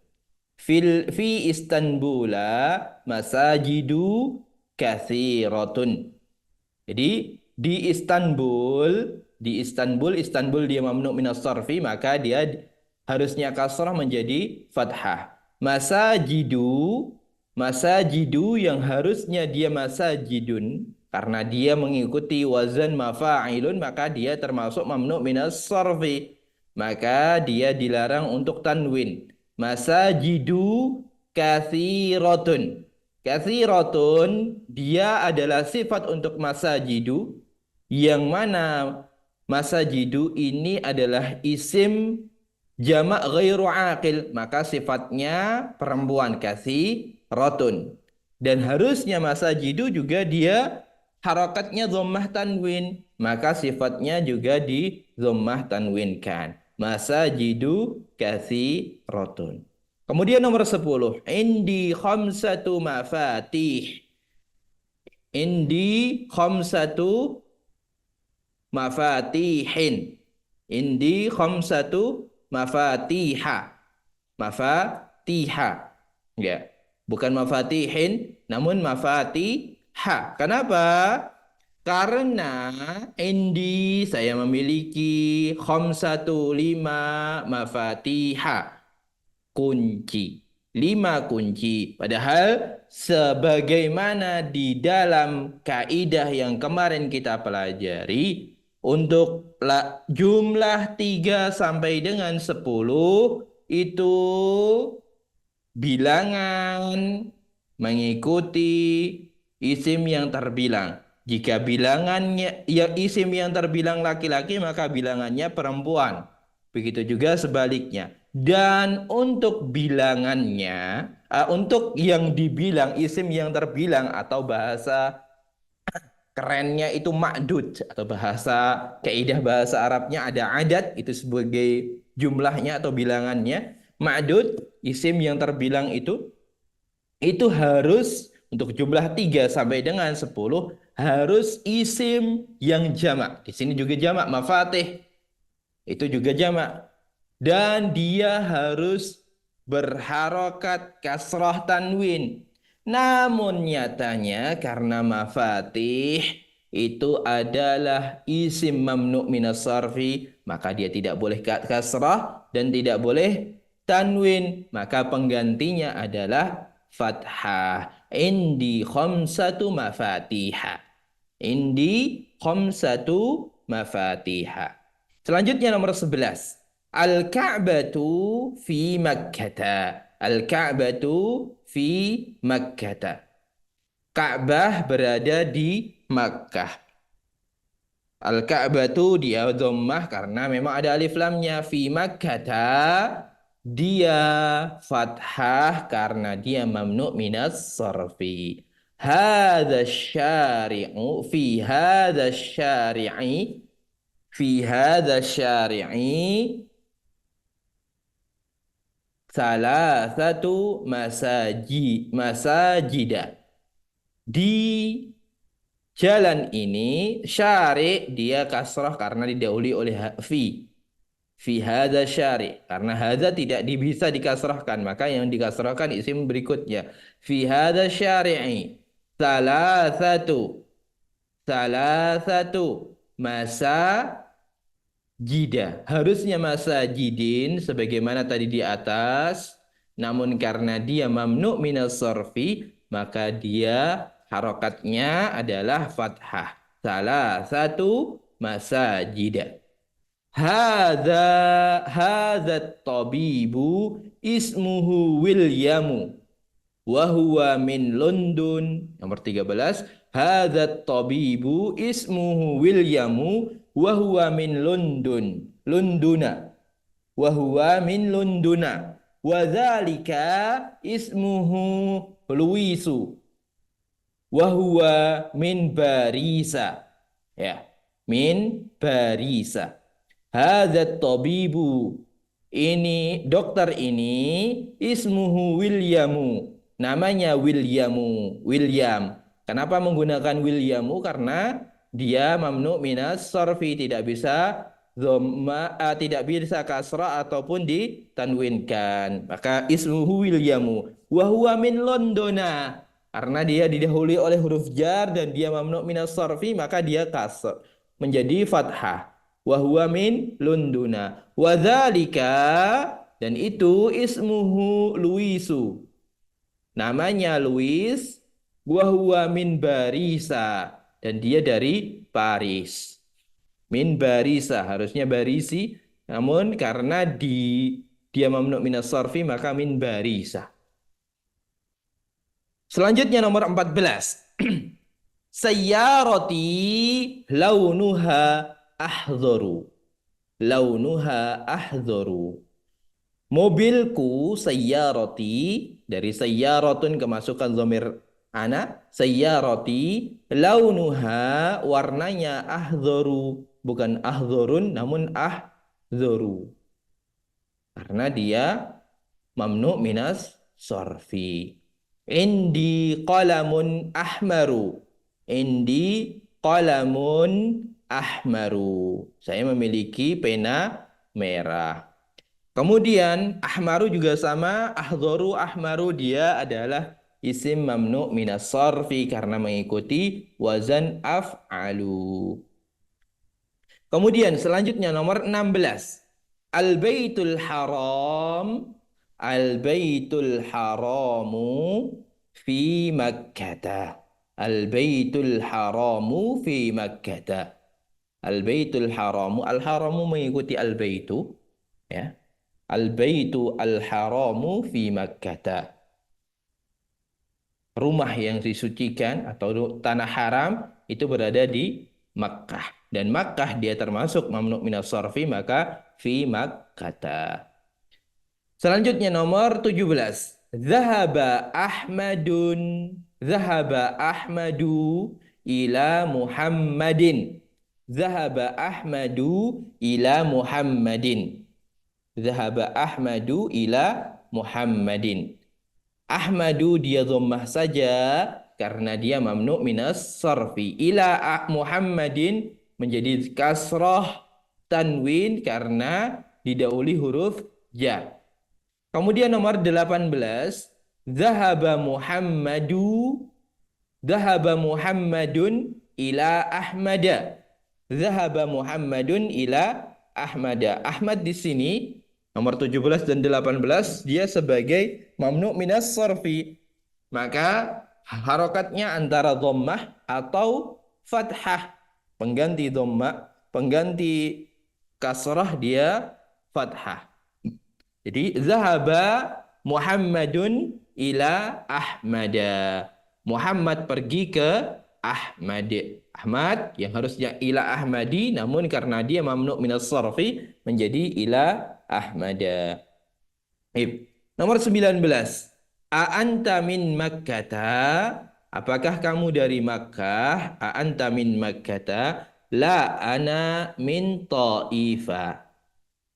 Fi Istanbula masajidu kathiratun. Jadi di Istanbul dia mamnu minas sarfi, maka dia harusnya kasrah menjadi fathah. Masajidu yang harusnya dia masajidun, karena dia mengikuti wazan mafa'ilun, maka dia termasuk mamnu minas sarfi. Maka dia dilarang untuk tanwin. Masajidu kathiratun. Kathiratun dia adalah sifat untuk masajidu, yang mana masajidu ini adalah isim jamak ghairu aqil, maka sifatnya perempuan kathiratun. Dan harusnya masajidu juga dia harakatnya dhammah tanwin, maka sifatnya juga di dhammah tanwinkan. Masajidu kathiratun. Kemudian nomor 10. Indi khamsatu mafatih. Indi khamsatu mafatihin. Indi khamsatu mafatiha. Mafatiha. Ya. Bukan mafatihin, namun mafatiha. Kenapa? Karena indi saya memiliki khamsatu 5 mafatiha. Kunci. 5 kunci. Padahal sebagaimana di dalam kaidah yang kemarin kita pelajari, untuk jumlah 3 sampai dengan 10 itu bilangan mengikuti isim yang terbilang. Jika bilangannya ya isim yang terbilang laki-laki, maka bilangannya perempuan. Begitu juga sebaliknya. Dan untuk bilangannya, untuk yang dibilang isim yang terbilang, atau bahasa kerennya itu ma'dud, atau bahasa kaidah bahasa Arabnya ada adat, itu sebagai jumlahnya atau bilangannya. Ma'dud, isim yang terbilang itu harus untuk jumlah 3 sampai dengan 10 harus isim yang jamak. Di sini juga jamak, mafatih. Itu juga jamak. Dan dia harus berharokat kasrah tanwin. Namun nyatanya karena mafatih itu adalah isim mamnu minas sarfi, maka dia tidak boleh kasrah dan tidak boleh tanwin. Maka penggantinya adalah fathah. Indi khamsatu mafatiha. Indi khamsatu mafatiha. Selanjutnya nomor 11. Al-Ka'batu fi Makkah. Al-Ka'batu fi Makkah. Ka'bah berada di Makkah. Al-Ka'batu dia dhammah karena memang ada alif lamnya. Fi Makkah dia fathah karena dia mamnu' minas sarfi. Hadza syari'u fi hadza syari'i fi hadza syari'i salasatu masajida. Di jalan ini syari' dia kasrah karena didahului oleh fi. Fi hadza syari' karena hadza tidak bisa dikasrahkan, maka yang dikasrahkan isim berikutnya. Fi hadza syari'i salasatu masajida. Harusnya masajidin sebagaimana tadi di atas, namun karena dia mamnu' minas sarfi maka dia harokatnya adalah fathah. Salasatu masajida. Hadza tabibu ismuhu Wilyamu wa huwa min London. Nomor 13. Hadza tabibu ismuhu Wilyamu wa huwa min London. Londona. Wa huwa min Londona. Wa dzalika ismuhu Luisu. Wa huwa min Barisa. Ya, min Barisa. Hadza tabibu, ini dokter ini, ismuhu Wilyamu, namanya William. Kenapa menggunakan Wilyamu? Karena dia mamnu' minas sarfi, tidak bisa dhamma, tidak bisa kasrah ataupun ditanwinkan. Maka ismuhu Wilyamu wa huwa min Londona, karena dia didahului oleh huruf jar dan dia mamnu' minas sarfi maka dia kasr menjadi fathah. Wa huwa min Londona. Wa dzalika, dan itu ismuhu Luisu, namanya Luis. Wa huwa min Barisa, dan dia dari Paris. Min Barisa, harusnya Barisi, namun karena dia mamnu' minas sarfi maka min Barisa. Selanjutnya nomor 14. Sayyarati launuha ahzaru. Launuha ahzaru. Mobilku, sayyarati, dari sayyaratun kemasukan dhamir ana, sayyarati, launuha, warnanya ahzaru, bukan ahzarun namun ahzaru, karena dia mamnu' minas sarfi. Indi qalamun ahmaru. Indi qalamun ahmaru. Saya memiliki pena merah. Kemudian ahmaru juga sama. Ahzaru, ahmaru, dia adalah isim mamnu' minas sarfi karena mengikuti wazan af'alu. Kemudian selanjutnya nomor 16. Al-Baitul Haram. Al-Baitul Haramu fi Makkah. Al-Baitul Haramu fi Makkah. Al-Baitul Haramu. Al-Haramu mengikuti Al-Baitu. Ya. Al-Baitu Al-Haramu fi Makkah. Rumah yang disucikan atau tanah haram itu berada di Makkah. Dan Makkah dia termasuk mamnu' minas sarfi maka fi Makkah. Selanjutnya nomor 17. Zahaba Ahmadun. Zahaba Ahmadu ila Muhammadin. Zahaba Ahmadu ila Muhammadin. Zahaba Ahmadu ila Muhammadin. Ahmadu dia dhammah saja karena dia mamnu' minas sarfi. Ila Muhammadin menjadi kasrah tanwin karena didahului huruf ja. Kemudian nomor 18. Zahaba Muhammadun ila Ahmada. Zahaba Muhammadun ila Ahmada. Ahmad di sini nomor 17 dan 18 dia sebagai mamnu' minas sarfi. Maka harokatnya antara dhammah atau fathah. Pengganti dhammah, pengganti kasrah dia fathah. Jadi zahaba Muhammadun ila Ahmada. Muhammad pergi ke Ahmad. Ahmad yang harusnya ila Ahmadi, namun karena dia mamnu minas sarfi menjadi ila Ahmada. Nomor 19. A anta min Makkata? Apakah kamu dari Makkah? A anta min Makkata? La ana min Ta'ifa.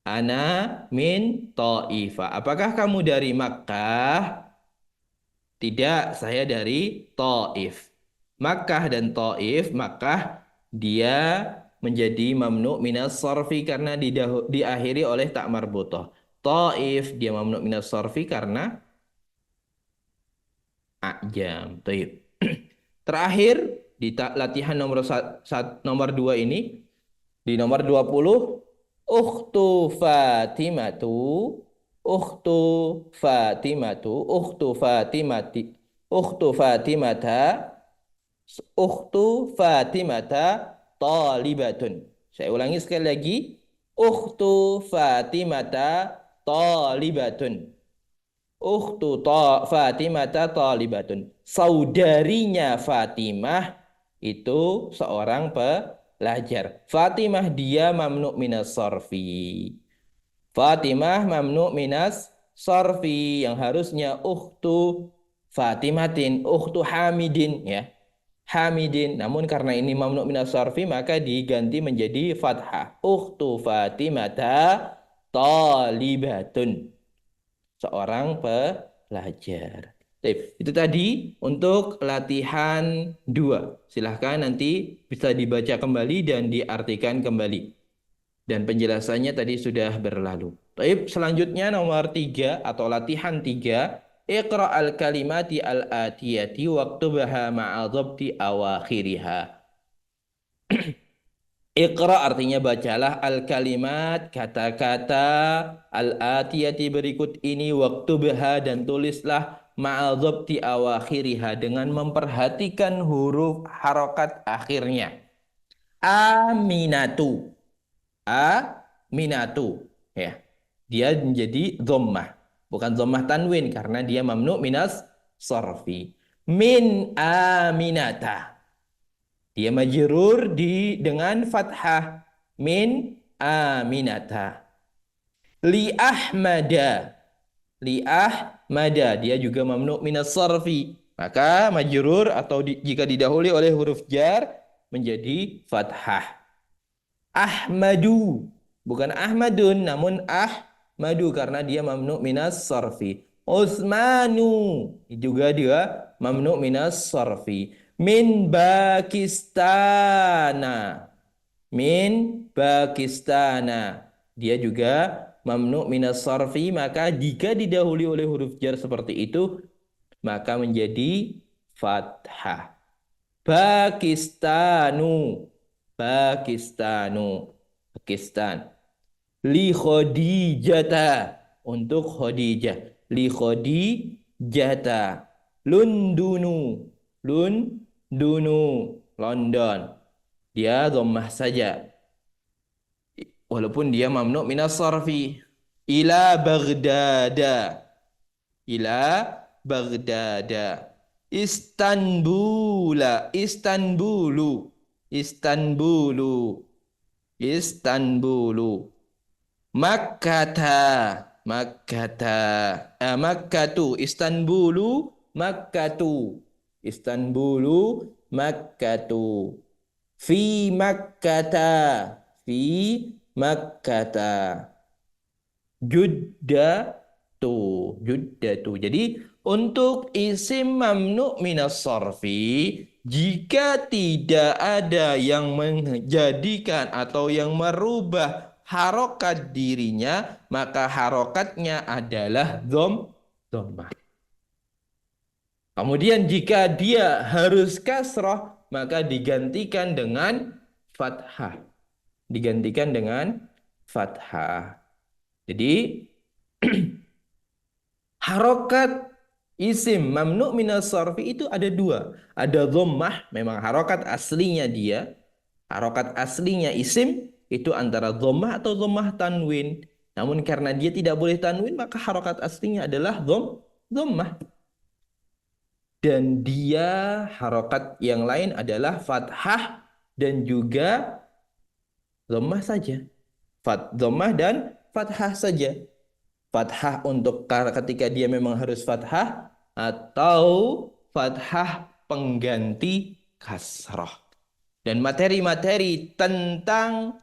Ana min Ta'ifa. Apakah kamu dari Makkah? Tidak, saya dari Taif. Makkah dan Taif, Makkah dia menjadi mamnu minas sarfi karena diakhiri oleh tak marbutah. Taif dia mamnu minas sarfi karena ajam. Taib. Terakhir di latihan nomor 2 ini, di nomor 20, ukhtu Fatimatu, ukhtu Fatimatu, ukhtu Fatimati, ukhtu Fatimata, ukhtu Fatimata talibatun. Saya ulangi sekali lagi, ukhtu Fatimata talibatun. Ukhtu Fatimata talibatun. Saudarinya Fatimah itu seorang pelajar. Fatimah dia mamnu minas sarfi. Fatimah mamnu minas sarfi yang harusnya ukhtu Fatimatin, ukhtu Hamidin ya. Hamidin, namun karena ini mamnu minas sarfi maka diganti menjadi fathah. Ukhtu Fatimata talibatun. Seorang pelajar. Itu tadi untuk latihan 2. Silahkan nanti bisa dibaca kembali dan diartikan kembali. Dan penjelasannya tadi sudah berlalu. Selanjutnya nomor 3 atau latihan 3. Iqra al-kalimati al-atiyati waktubaha ma'a dhabti awakhiriha. Iqra artinya bacalah al-kalimat, kata-kata al-atiyati berikut ini, waktubha dan tulislah ma'adhabti awakhiriha dengan memperhatikan huruf harokat akhirnya. Aminatu. Aminatu. Ya. Dia menjadi dhammah. Bukan dhammah tanwin karena dia mamnu minas sarfi. Min aminata. Dia majrur dengan fathah. Min aminata. Li ahmada. Li ahmada. Dia juga mamnu minas sarfi. Maka majrur atau jika didahului oleh huruf jar menjadi fathah. Ahmadu. Bukan Ahmadun namun ahmadu karena dia mamnu minas sarfi. Utsmanu. Juga dia mamnu minas sarfi. Min Pakistana. Min Pakistana. Dia juga mamnu minas sarfi, maka jika didahului oleh huruf jar seperti itu, maka menjadi fathah. Pakistanu. Pakistanu. Pakistan. Li Khadijata. Untuk Khadijah. Li Khadijata. Lundunu. Lundunu, London. Dia dhammah saja. Walaupun dia mamnu minas sarfi. Ila Baghdada. Ila Baghdada. Istanbula. Istanbulu. Istanbulu. Istanbulu. Makkata. Makkata. Makkatu. Istanbulu. Makkatu. Istanbulu, Makkatu. Fi Makkata. Fi Makkata. Juddatu. Juddatu. Jadi untuk isim mamnu minas sarfi, jika tidak ada yang menjadikan atau yang merubah harokat dirinya, maka harokatnya adalah dhammah. Kemudian jika dia harus kasrah, maka digantikan dengan fathah. Digantikan dengan fathah. Jadi harokat isim mamnu minas sarfi itu ada 2. Ada dhammah, memang harokat aslinya dia. Harokat aslinya isim itu antara dhammah atau dhammah tanwin. Namun karena dia tidak boleh tanwin, maka harokat aslinya adalah dhammah. Dan dia harokat yang lain adalah fathah dan juga dhammah saja. Dhammah dan fathah saja. Fathah untuk ketika dia memang harus fathah, atau fathah pengganti kasrah. Dan materi-materi tentang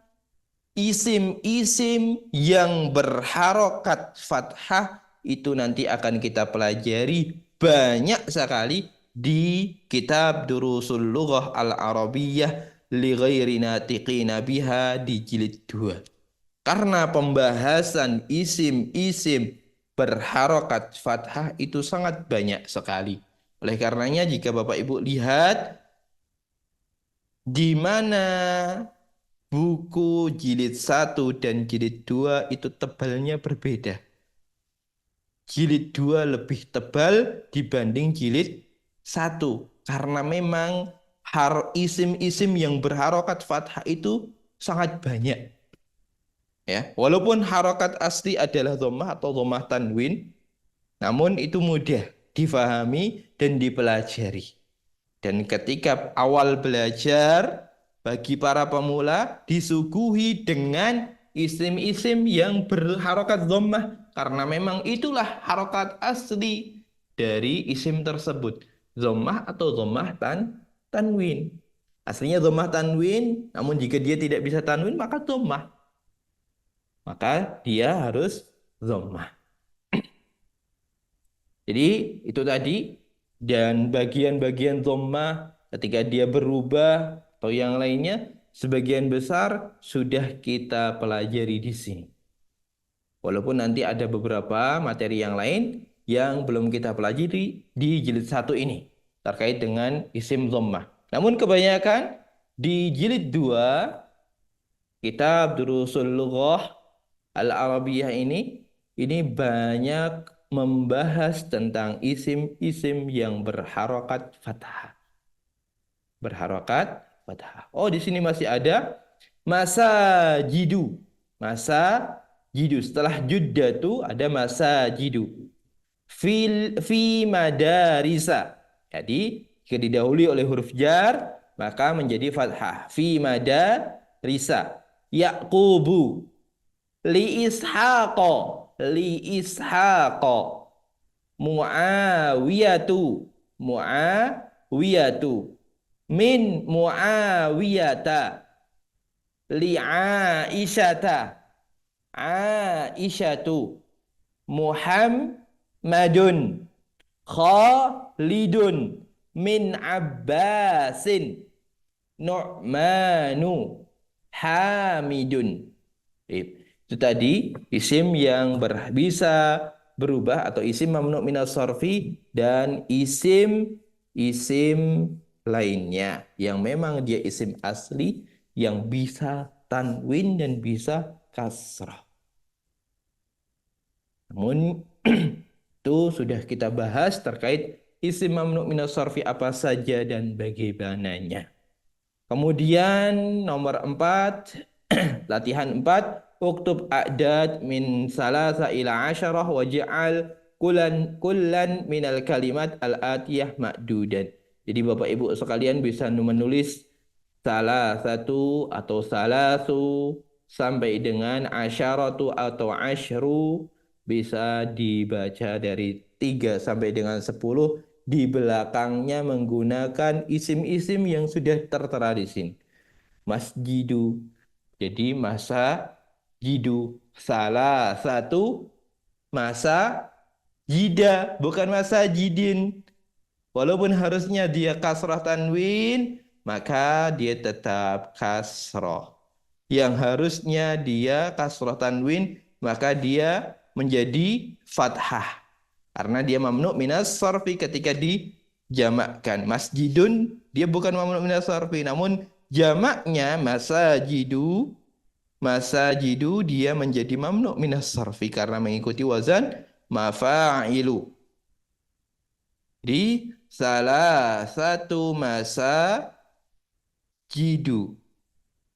isim-isim yang berharokat fathah itu nanti akan kita pelajari banyak sekali di kitab Durusul Lughah Al-Arabiyyah li ghairi natiqina biha di jilid 2. Karena pembahasan isim-isim berharokat fathah itu sangat banyak sekali. Oleh karenanya jika Bapak Ibu lihat di mana buku jilid 1 dan jilid 2 itu tebalnya berbeda. Jilid 2 lebih tebal dibanding jilid 1. Karena memang isim-isim yang berharokat fathah itu sangat banyak. Ya, walaupun harokat asli adalah dhammah atau dhammah tanwin, namun itu mudah difahami dan dipelajari. Dan ketika awal belajar, bagi para pemula disuguhi dengan isim-isim yang berharokat dhammah. Karena memang itulah harokat asli dari isim tersebut. Dhammah atau dhammah tanwin. Aslinya dhammah tanwin, namun jika dia tidak bisa tanwin maka dhammah. Maka dia harus dhammah. Jadi itu tadi. Dan bagian-bagian dhammah ketika dia berubah atau yang lainnya sebagian besar sudah kita pelajari di sini. Walaupun nanti ada beberapa materi yang lain yang belum kita pelajari di jilid 1 ini terkait dengan isim dhammah. Namun kebanyakan di jilid 2 kitab Durusul Lughah Al-Arabiyyah ini banyak membahas tentang isim-isim yang berharokat fathah. Berharokat fathah. Oh, di sini masih ada masajidu. Masajidu. Setelah juddatu ada masajidu. Fi madarisa. Jadi, jika didahului oleh huruf jar, maka menjadi fathah. Fi madarisa. Yaqubu. Li ishaqa. Li ishaqa. Muawiyatu. Min Muawiyata. Li Aisyata. Aisyatu. Muhammadun. Khalidun. Min Abbasin. Nu'manu. Hamidun. Itu tadi isim yang bisa berubah atau isim mamnu' minas sarfi dan isim lainnya yang memang dia isim asli yang bisa tanwin dan bisa kasrah. Namun itu sudah kita bahas terkait isim mamnu' minas sarfi apa saja dan bagaimananya. Kemudian nomor 4, latihan 4. Uktub a'dad min salasa ila 10 waj'al kullan minal kalimat al-atiyah ma'dudan. Jadi Bapak Ibu sekalian bisa menulis salah satu atau salasu sampai dengan asyaratu atau asyru, bisa dibaca dari 3 sampai dengan 10 di belakangnya menggunakan isim-isim yang sudah tertera di sini. Masjidu. Jadi jidu, salah satu masa jida, bukan masa jidin. Walaupun harusnya dia kasrah tanwin, maka dia tetap kasrah. Yang harusnya dia kasrah tanwin, maka dia menjadi fathah. Karena dia mamnu' minas sarfi ketika dijamakkan. Masjidun, dia bukan mamnu' minas sarfi, namun jamaknya masajidu dia menjadi mamnu' minas sarfi karena mengikuti wazan mafa'ilu. Di salah satu masajidu.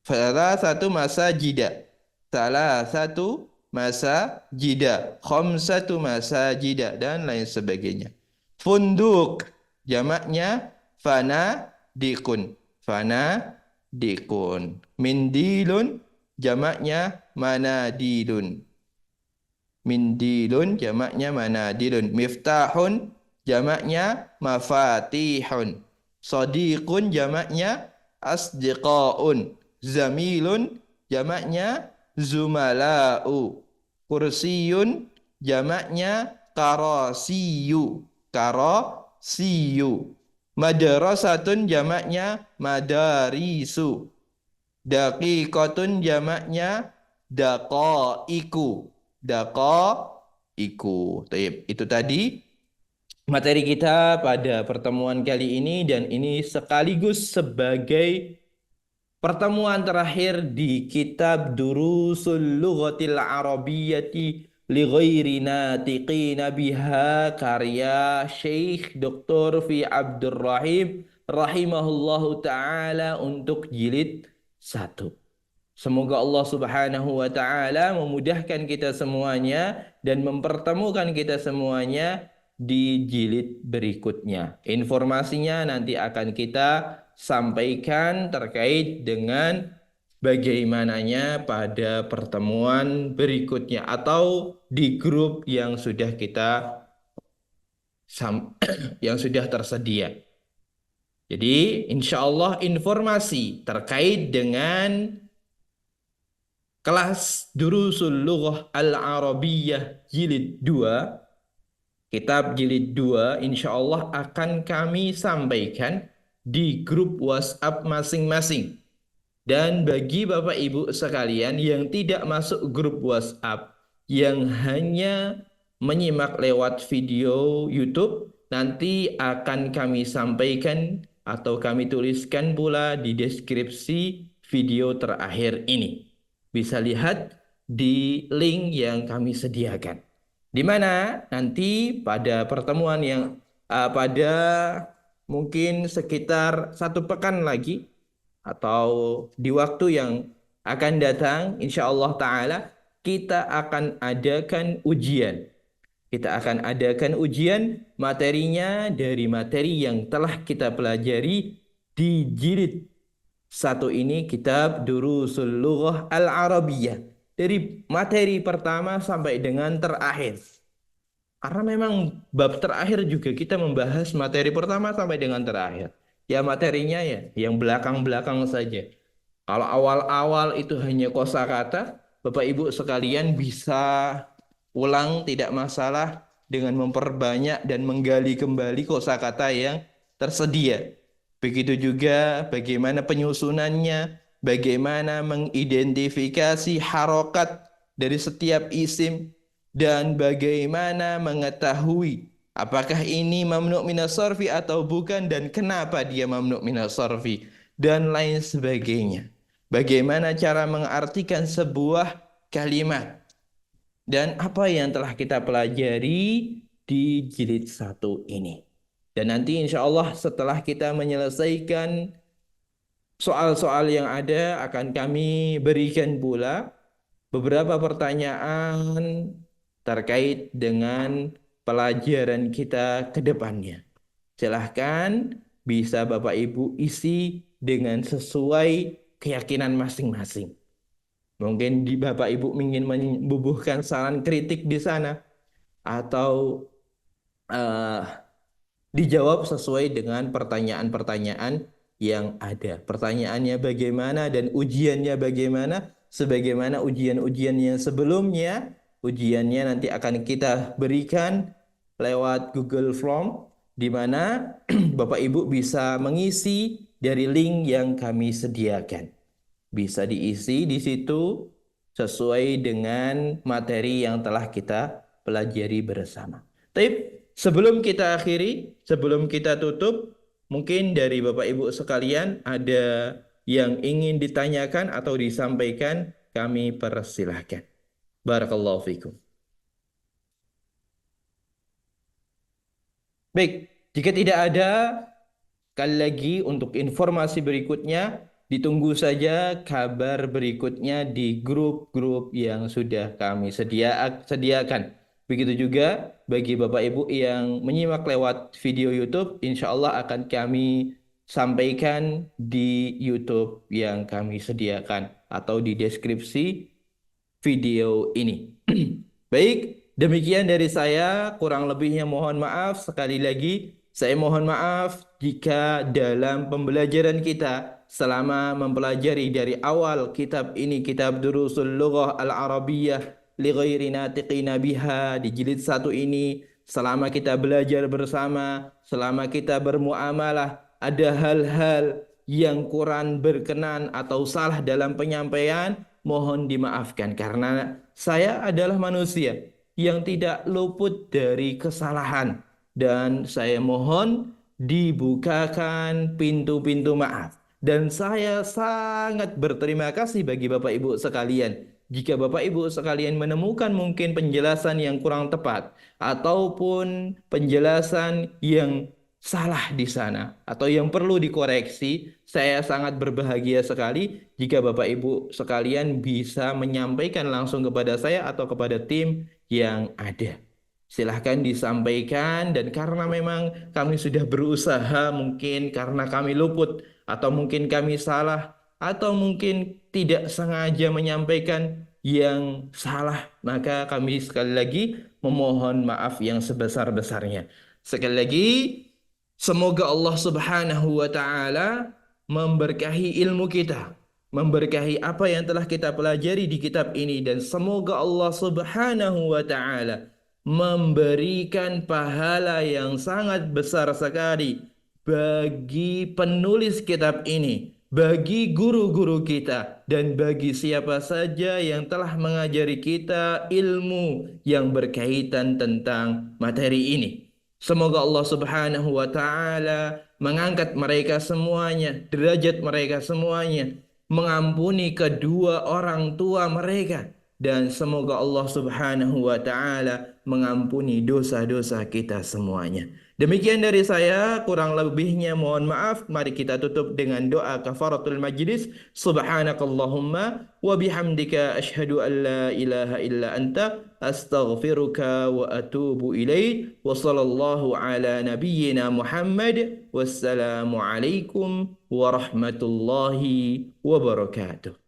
Salah satu masajida. Salah satu masajida. Khamsatu masajida dan lain sebagainya. Funduk jamaknya fanadikun. dikun. Mindilun jamaknya manadilun. Mindilun jamaknya manadilun. Miftahun jamaknya mafatihun. Sadiqun jamaknya asdiqaun. Zamilun jamaknya zumala'u. Kursiyun jamaknya karasiyu. Karasiyu. Madrasatun jamaknya madarisu. Daqiqatun jamaknya daqaiku. Daqaiku. Itu tadi materi kita pada pertemuan kali ini, dan ini sekaligus sebagai pertemuan terakhir di kitab Durusul Lughatil Arabiyyati li ghairi natiqina biha, karya Syekh Dr. Fi Abdurrahim rahimahullahu taala untuk jilid 1. Semoga Allah Subhanahu wa taala memudahkan kita semuanya dan mempertemukan kita semuanya di jilid berikutnya. Informasinya nanti akan kita sampaikan terkait dengan bagaimananya pada pertemuan berikutnya atau di grup yang sudah yang sudah tersedia. Jadi insya Allah informasi terkait dengan kelas Durusul Lughah Al-Arabiyyah jilid 2, kitab jilid 2 insya Allah akan kami sampaikan di grup WhatsApp masing-masing. Dan bagi Bapak Ibu sekalian yang tidak masuk grup WhatsApp, yang hanya menyimak lewat video YouTube, nanti akan kami sampaikan atau kami tuliskan pula di deskripsi video terakhir ini. Bisa lihat di link yang kami sediakan. Di mana nanti pada pertemuan yang pada mungkin sekitar 1 pekan lagi atau di waktu yang akan datang, insya Allah Ta'ala kita akan adakan ujian. Kita akan adakan ujian materinya dari materi yang telah kita pelajari di jilid 1 ini, kitab Durusul Lughah Al-Arabiyyah, dari materi pertama sampai dengan terakhir. Karena memang bab terakhir juga kita membahas materi pertama sampai dengan terakhir. Ya materinya ya yang belakang-belakang saja. Kalau awal-awal itu hanya kosakata, Bapak Ibu sekalian bisa ulang tidak masalah dengan memperbanyak dan menggali kembali kosakata yang tersedia. Begitu juga bagaimana penyusunannya, bagaimana mengidentifikasi harokat dari setiap isim, dan bagaimana mengetahui apakah ini mamnu' minas sarfi atau bukan, dan kenapa dia mamnu' minas sarfi, dan lain sebagainya. Bagaimana cara mengartikan sebuah kalimat, dan apa yang telah kita pelajari di jilid 1 ini. Dan nanti insya Allah setelah kita menyelesaikan soal-soal yang ada, akan kami berikan pula beberapa pertanyaan terkait dengan pelajaran kita ke depannya. Silahkan bisa Bapak Ibu isi dengan sesuai keyakinan masing-masing. Mungkin di Bapak Ibu ingin membubuhkan saran kritik di sana, atau dijawab sesuai dengan pertanyaan-pertanyaan yang ada. Pertanyaannya bagaimana dan ujiannya bagaimana, sebagaimana ujian-ujian yang sebelumnya. Ujiannya nanti akan kita berikan lewat Google Form, di mana Bapak Ibu bisa mengisi dari link yang kami sediakan. Bisa diisi di situ sesuai dengan materi yang telah kita pelajari bersama. Tapi sebelum kita akhiri, sebelum kita tutup, mungkin dari Bapak Ibu sekalian ada yang ingin ditanyakan atau disampaikan, kami persilahkan. Barakallahu fikum. Baik, jika tidak ada, sekali lagi untuk informasi berikutnya, ditunggu saja kabar berikutnya di grup-grup yang sudah kami sediakan. Begitu juga bagi Bapak Ibu yang menyimak lewat video YouTube, insya Allah akan kami sampaikan di YouTube yang kami sediakan atau di deskripsi video ini. Baik, demikian dari saya. Kurang lebihnya mohon maaf. Sekali lagi, saya mohon maaf jika dalam pembelajaran kita selama mempelajari dari awal kitab ini, Kitab Durusul Lughah Al-Arabiyyah li ghairi natiqina biha, di jilid 1 ini, selama kita belajar bersama, selama kita bermuamalah, ada hal-hal yang kurang berkenan atau salah dalam penyampaian, mohon dimaafkan karena saya adalah manusia yang tidak luput dari kesalahan, dan saya mohon dibukakan pintu-pintu maaf. Dan saya sangat berterima kasih bagi Bapak Ibu sekalian jika Bapak Ibu sekalian menemukan mungkin penjelasan yang kurang tepat ataupun penjelasan yang salah di sana atau yang perlu dikoreksi. Saya sangat berbahagia sekali jika Bapak Ibu sekalian bisa menyampaikan langsung kepada saya atau kepada tim yang ada. Silahkan disampaikan, dan karena memang kami sudah berusaha, mungkin karena kami luput atau mungkin kami salah atau mungkin tidak sengaja menyampaikan yang salah, maka kami sekali lagi memohon maaf yang sebesar-besarnya. Sekali lagi, semoga Allah Subhanahu wa Ta'ala memberkahi ilmu kita, memberkahi apa yang telah kita pelajari di kitab ini, dan semoga Allah Subhanahu wa Ta'ala memberikan pahala yang sangat besar sekali bagi penulis kitab ini, bagi guru-guru kita, dan bagi siapa saja yang telah mengajari kita ilmu yang berkaitan tentang materi ini. Semoga Allah Subhanahu wa Ta'ala mengangkat mereka semuanya, derajat mereka semuanya, mengampuni kedua orang tua mereka, dan semoga Allah Subhanahu wa Ta'ala mengampuni dosa-dosa kita semuanya. Demikian dari saya, kurang lebihnya mohon maaf. Mari kita tutup dengan doa kafaratul majlis. Subhanakallahumma wa bihamdika asyhadu an la ilaha illa anta astaghfiruka wa atubu ilaik. Wa sallallahu ala nabiyyina Muhammad. Wassalamu alaikum warahmatullahi wabarakatuh.